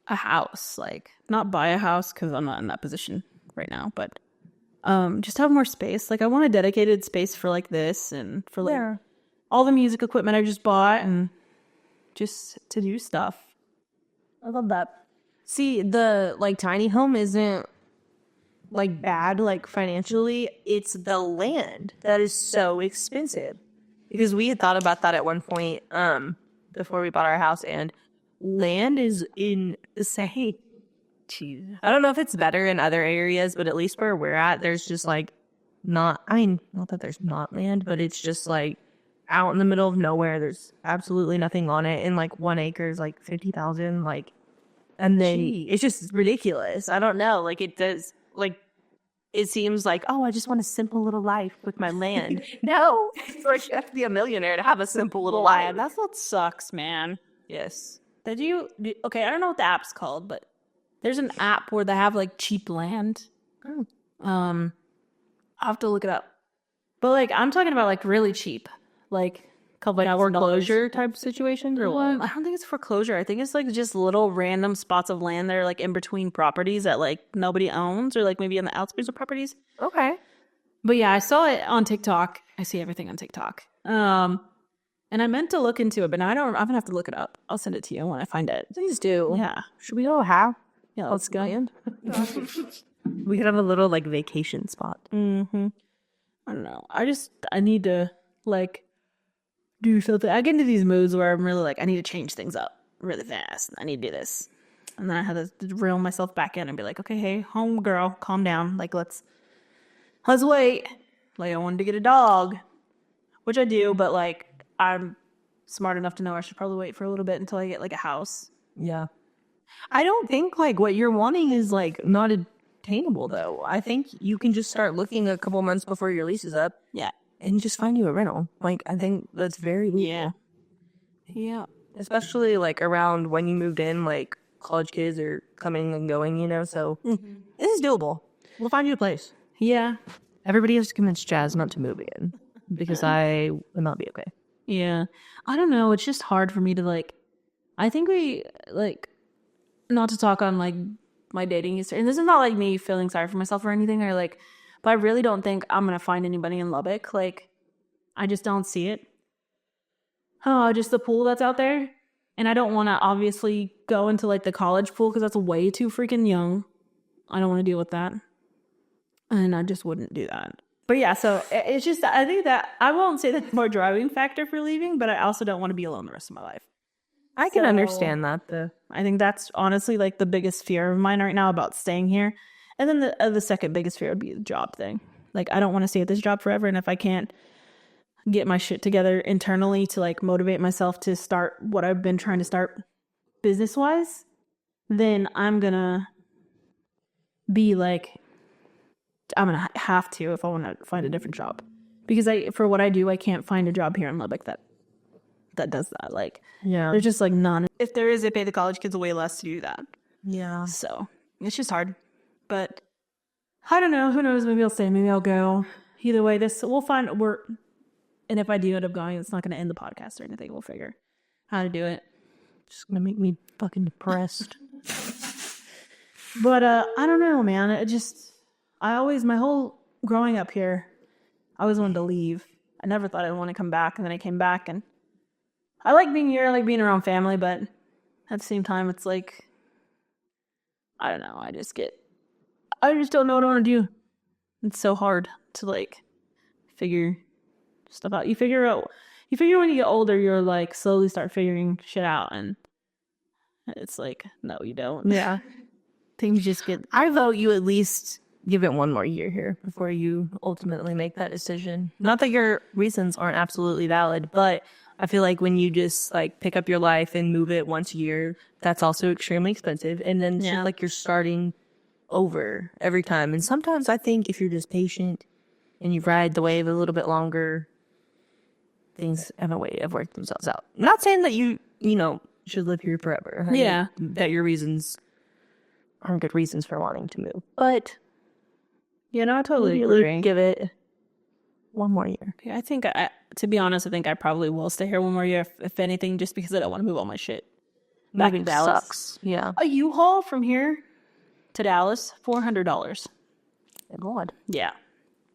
a house, like not buy a house because I'm not in that position right now, but just have more space. Like I want a dedicated space for like this and for like all the music equipment I just bought and just to do stuff. I love that. See, the like tiny home isn't like bad, like financially. It's the land that is so expensive. Because we had thought about that at one point, before we bought our house, and land is insane. Jeez. I don't know if it's better in other areas, but at least where we're at, there's just like not that there's not land, but it's just like out in the middle of nowhere. There's absolutely nothing on it. And like 1 acre is like 50,000, like, and then it's just ridiculous. I don't know. Like it does, like, it seems like, oh, I just want a simple little life with my land. No, it's like you have to be a millionaire to have a simple little life. That's what sucks, man. Yes. Okay, I don't know what the app's called, but there's an app where they have like cheap land. I'll have to look it up. But like I'm talking about like really cheap. Like Like foreclosure type situations or what? I don't think it's foreclosure. I think it's like just little random spots of land that are like in between properties that like nobody owns or like maybe on the outskirts of properties. Okay. But yeah, I saw it on TikTok. I see everything on TikTok. And I meant to look into it, but now I'm gonna have to look it up. I'll send it to you when I find it. Please do. Yeah. Should we go have? Yeah, let's go. We could have a little like vacation spot. I don't know. I need to like do something. I get into these moods where I'm really like, I need to change things up really fast. I need to do this. And then I have to reel myself back in and be like, okay, hey, home girl, calm down. Like, let's wait. Like, I wanted to get a dog, which I do, but like, I'm smart enough to know I should probably wait for a little bit until I get like a house. Yeah. I don't think like what you're wanting is like not attainable though. I think you can just start looking a couple months before your lease is up. Yeah. And just find you a rental. Like, I think that's very legal. Yeah. Especially like around when you moved in, like college kids are coming and going, you know, so this is doable. We'll find you a place. Yeah. Everybody has to convince Jazz not to move in. because I will not be okay. Yeah. I don't know. It's just hard for me to like, I think we like, not to talk on like my dating history. And this is not like me feeling sorry for myself or anything or like, but I really don't think I'm going to find anybody in Lubbock. Like, I just don't see it. Oh, just the pool that's out there. And I don't want to obviously go into like the college pool because that's way too freaking young. I don't want to deal with that. And I just wouldn't do that. But yeah, so it's just, I think that I won't say that's more driving factor for leaving, but I also don't want to be alone the rest of my life. I can understand that though. I think that's honestly like the biggest fear of mine right now about staying here. And then the second biggest fear would be the job thing. Like, I don't want to stay at this job forever. And if I can't get my shit together internally to like motivate myself to start what I've been trying to start business wise, then I'm going to be like, I'm going to have to if I want to find a different job. Because for what I do, I can't find a job here in Lubbock that does that. Like, Yeah. there's just like none. If there is, they pay the college kids way less to do that. Yeah. So it's just hard. But I don't know. Who knows? Maybe I'll stay. Maybe I'll go. Either way, we'll find. And if I do end up going, it's not going to end the podcast or anything. We'll figure how to do it. Just gonna make me fucking depressed. But I don't know, man. My whole growing up here, I always wanted to leave. I never thought I'd want to come back, and then I came back, and I like being here. I like being around family, but at the same time, it's like, I don't know. I just don't know what I want to do. It's so hard to like figure stuff out. You figure when you get older, you're like slowly start figuring shit out, and it's like, no, you don't. Yeah. Things just get. I vote you at least give it one more year here before you ultimately make that decision. Not that your reasons aren't absolutely valid, but I feel like when you just like pick up your life and move it once a year, that's also extremely expensive. And then it's just like you're starting over every time. And sometimes I think if you're just patient and you ride the wave a little bit longer, things have a way of working themselves out. I'm not saying that you should live here forever. Yeah. That your reasons aren't good reasons for wanting to move. But I totally really agree. give it one more year. I think, to be honest, I think I probably will stay here one more year, if anything, just because I don't want to move all my shit back Moving to Dallas. sucks. Yeah. A U-Haul from here to Dallas, $400. Thank God. Yeah.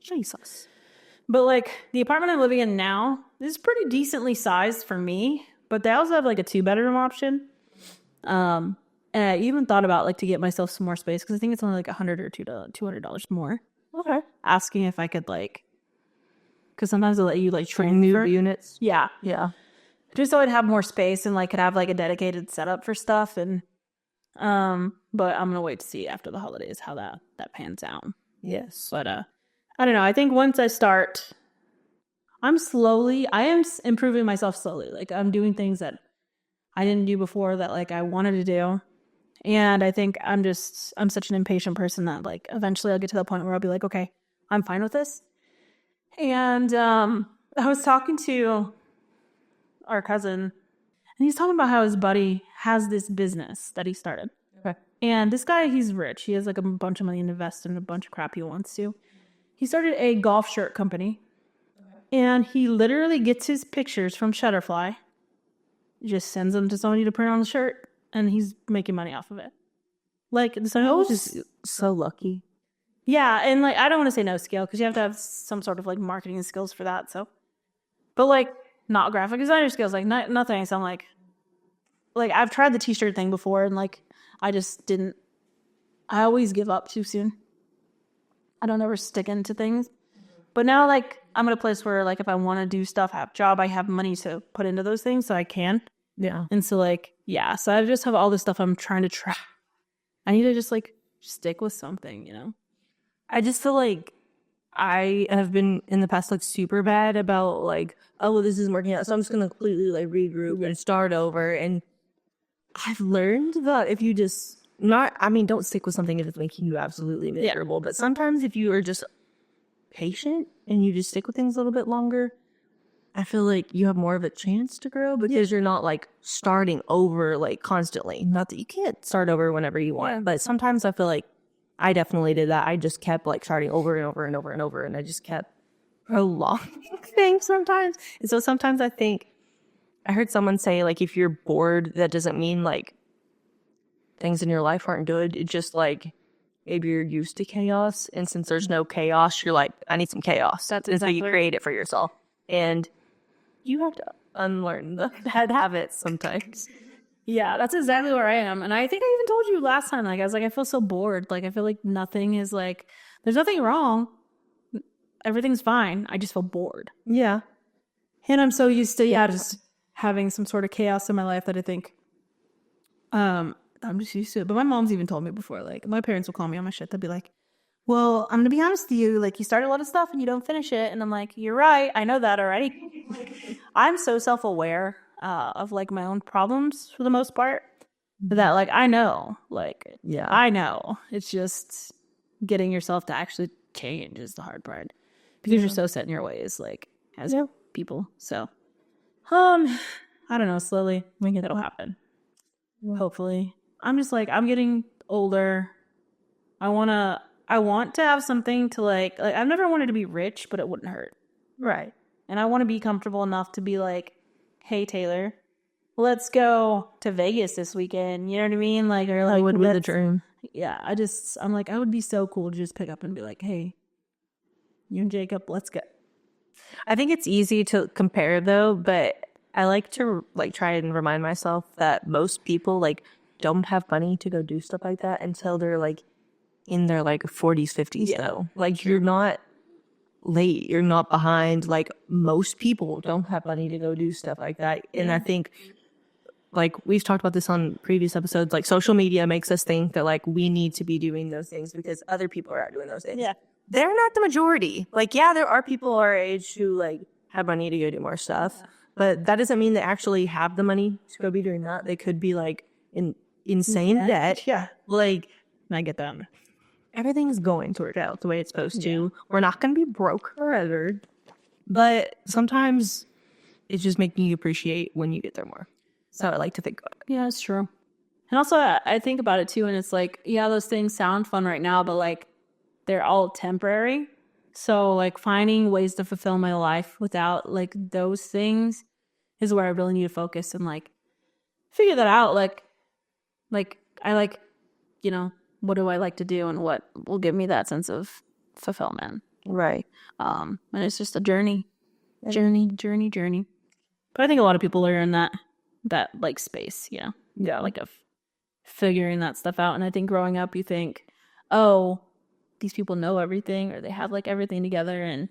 Jesus. But like the apartment I'm living in now is pretty decently sized for me, but they also have like a 2-bedroom option. And I even thought about like to get myself some more space because I think it's only like $100 or $200 more. Okay. Asking if I could like, because sometimes they'll let you like train Move units. Yeah. Yeah. Just so I'd have more space and like could have like a dedicated setup for stuff. And but I'm gonna wait to see after the holidays how that pans out. Yes. But I don't know. I think once I start, I am improving myself slowly. Like I'm doing things that I didn't do before that like I wanted to do. And I think I'm such an impatient person that like eventually I'll get to the point where I'll be like, okay, I'm fine with this. And I was talking to our cousin, and he's talking about how his buddy has this business that he started. Okay. And this guy, he's rich. He has like a bunch of money to invest in a bunch of crap he wants to. He started a golf shirt company. And he literally gets his pictures from Shutterfly, just sends them to somebody to print on the shirt, and he's making money off of it. Like, so Just so lucky. yeah, and like I don't want to say no skill because you have to have some sort of like marketing skills for that. So, but like not graphic designer skills, like nothing. So I'm like I've tried the t-shirt thing before, and like I just didn't. I always give up too soon. I don't ever stick into things. But now like I'm at a place where like if I want to do stuff, have a job, I have money to put into those things, so I can. Yeah. And so like yeah, so I just have all this stuff I'm trying to try. I need to just like stick with something, I just feel like I have been in the past like super bad about like, oh, well, this isn't working out, so I'm just gonna completely like regroup and start over. And I've learned that if you just don't stick with something if it's making you absolutely miserable. But sometimes if you are just patient and you just stick with things a little bit longer, I feel like you have more of a chance to grow because you're not like starting over like constantly. Not that you can't start over whenever you want, but sometimes I feel like I definitely did that. I just kept like starting over and over and over and over, and I just kept prolonging things sometimes. And so sometimes I think, I heard someone say, like, if you're bored, that doesn't mean, like, things in your life aren't good. It's just, like, maybe you're used to chaos. And since there's no chaos, you're like, I need some chaos. That's and so you exactly- create it for yourself. And you have to unlearn the bad habits sometimes. Yeah, that's exactly where I am. And I think I even told you last time, like, I was like, I feel so bored. Like, I feel like nothing is like, there's nothing wrong. Everything's fine. I just feel bored. Yeah. And I'm so used to, just having some sort of chaos in my life that I think, I'm just used to it. But my mom's even told me before, like, my parents will call me on my shit. They'll be like, well, I'm going to be honest with you. Like, you start a lot of stuff and you don't finish it. And I'm like, you're right. I know that already. I'm so self-aware of, like, my own problems for the most part that, like, I know. Like, Yeah. I know. It's just getting yourself to actually change is the hard part. Because you're so set in your ways, like, as people. So, I don't know. Slowly, I think it'll happen. Hopefully. I'm just like, I'm getting older. I want to have something to like I've never wanted to be rich, but it wouldn't hurt. Right. And I want to be comfortable enough to be like, hey, Taylor, let's go to Vegas this weekend. You know what I mean? Like, or like, would be the let's- dream. Yeah, I'm like, I would be so cool to just pick up and be like, hey, you and Jacob, let's go. I think it's easy to compare though, but I like to like try and remind myself that most people like don't have money to go do stuff like that until they're like in their like 40s, 50s though. Like you're not late, you're not behind. Like most people don't have money to go do stuff like that. And I think like we've talked about this on previous episodes, like social media makes us think that like we need to be doing those things because other people are out doing those things. Yeah. They're not the majority. Like, yeah, there are people our age who like have money to go do more stuff, but that doesn't mean they actually have the money to go be doing that. They could be like in insane debt. Yeah. Like I get that. everything's going to work out the way it's supposed to. We're not going to be broke forever, but sometimes it's just making you appreciate when you get there more. So I like to think about it. Yeah, it's true. And also, I think about it too, and it's like, yeah, those things sound fun right now, but like, they're all temporary. So, like, finding ways to fulfill my life without like those things is where I really need to focus and like figure that out. Like I like, you know, what do I like to do and what will give me that sense of fulfillment. Right. And it's just a journey. But I think a lot of people are in that like space, you know, Yeah. like of figuring that stuff out. And I think growing up, you think, oh, these people know everything or they have like everything together, and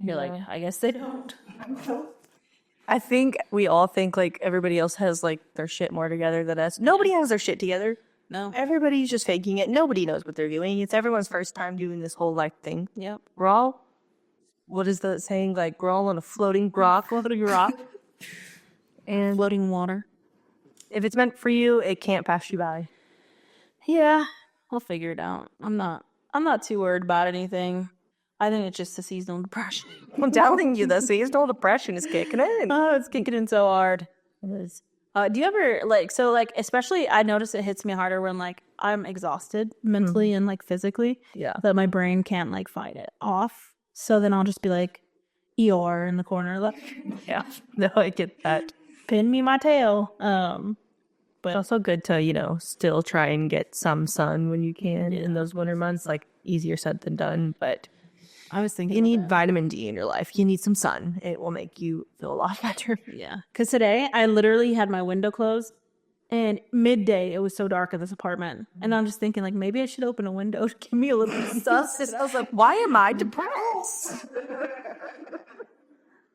you're like, I guess they don't. I think we all think like everybody else has like their shit more together than us. Nobody has their shit together. No. Everybody's just faking it. Nobody knows what they're doing. It's everyone's first time doing this whole life thing. Yep. We're all, what is the saying? Like we're all on a floating rock. Floating rock. And Floating water. if it's meant for you, it can't pass you by. Yeah. I'll figure it out. I'm not too worried about anything. I think it's just a seasonal depression. I'm telling you, the seasonal depression is kicking in. Oh, it's kicking in so hard. It is. Do you ever like especially I notice it hits me harder when like I'm exhausted mentally and like physically. Yeah. That my brain can't like fight it off. So then I'll just be like ER in the corner, like Yeah. No, I get that. pin me my tail. But it's also good to, you know, still try and get some sun when you can in those winter months. Like easier said than done, but I was thinking you need vitamin D in your life. You need some sun. It will make you feel a lot better. Yeah. Because today I literally had my window closed and midday it was so dark in this apartment. And I'm just thinking like maybe I should open a window to give me a little sun. I was like, why am I depressed?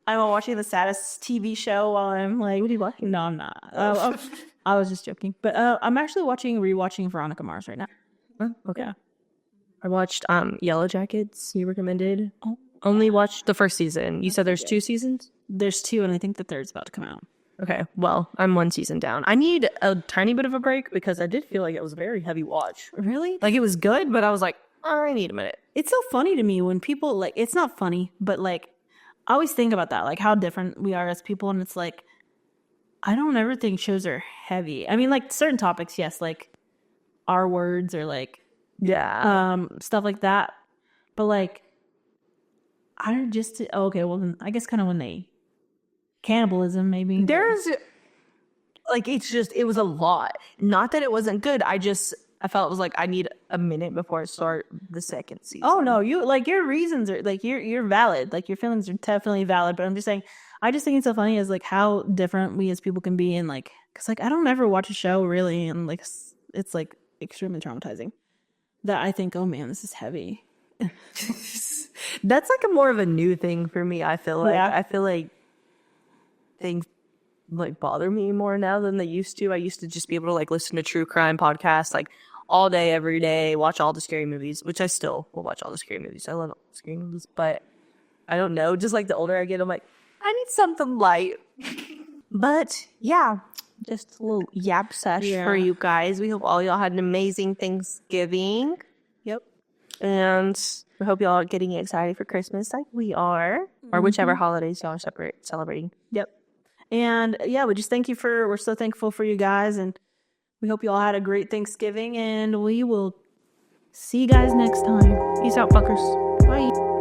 I'm watching the saddest TV show while I'm like, what are you watching? No, I'm not. I was just joking. But I'm actually rewatching Veronica Mars right now. Okay. Yeah. I watched Yellow Jackets. You recommended. Only watched the first season. You said there's 2 seasons? There's 2, and I think the third's about to come out. Okay. Well, I'm 1 season down. I need a tiny bit of a break because I did feel like it was a very heavy watch. Really? Like it was good, but I was like, I need a minute. It's so funny to me when people like, it's not funny, but like, I always think about that, like how different we are as people. And it's like, I don't ever think shows are heavy. I mean, like certain topics, yes, like our words or like Yeah. stuff like that. But like, I just okay. Well, then I guess kind of when they cannibalism maybe. There's like it was a lot. Not that it wasn't good. I felt it was like I need a minute before I start the second season. Oh no, you like your reasons are like you're valid. Like your feelings are definitely valid. But I'm just saying, I just think it's so funny as like how different we as people can be, and like because like I don't ever watch a show really, and like it's like extremely traumatizing. That I think, oh man, this is heavy. That's like a more of a new thing for me. I feel like Yeah. I feel like things like bother me more now than they used to. I used to just be able to like listen to true crime podcasts like all day, every day, watch all the scary movies, which I still will watch all the scary movies. I love all the scary movies, but I don't know. Just like the older I get, I'm like, I need something light. But yeah, just a little yap sesh Yeah. for you guys. We hope all y'all had an amazing Thanksgiving. Yep. And we hope y'all are getting excited for Christmas like we are, or whichever holidays y'all are celebrating. Yep. And yeah, we're so thankful for you guys, and we hope you all had a great Thanksgiving, and we will see you guys next time. Peace out, fuckers. Bye.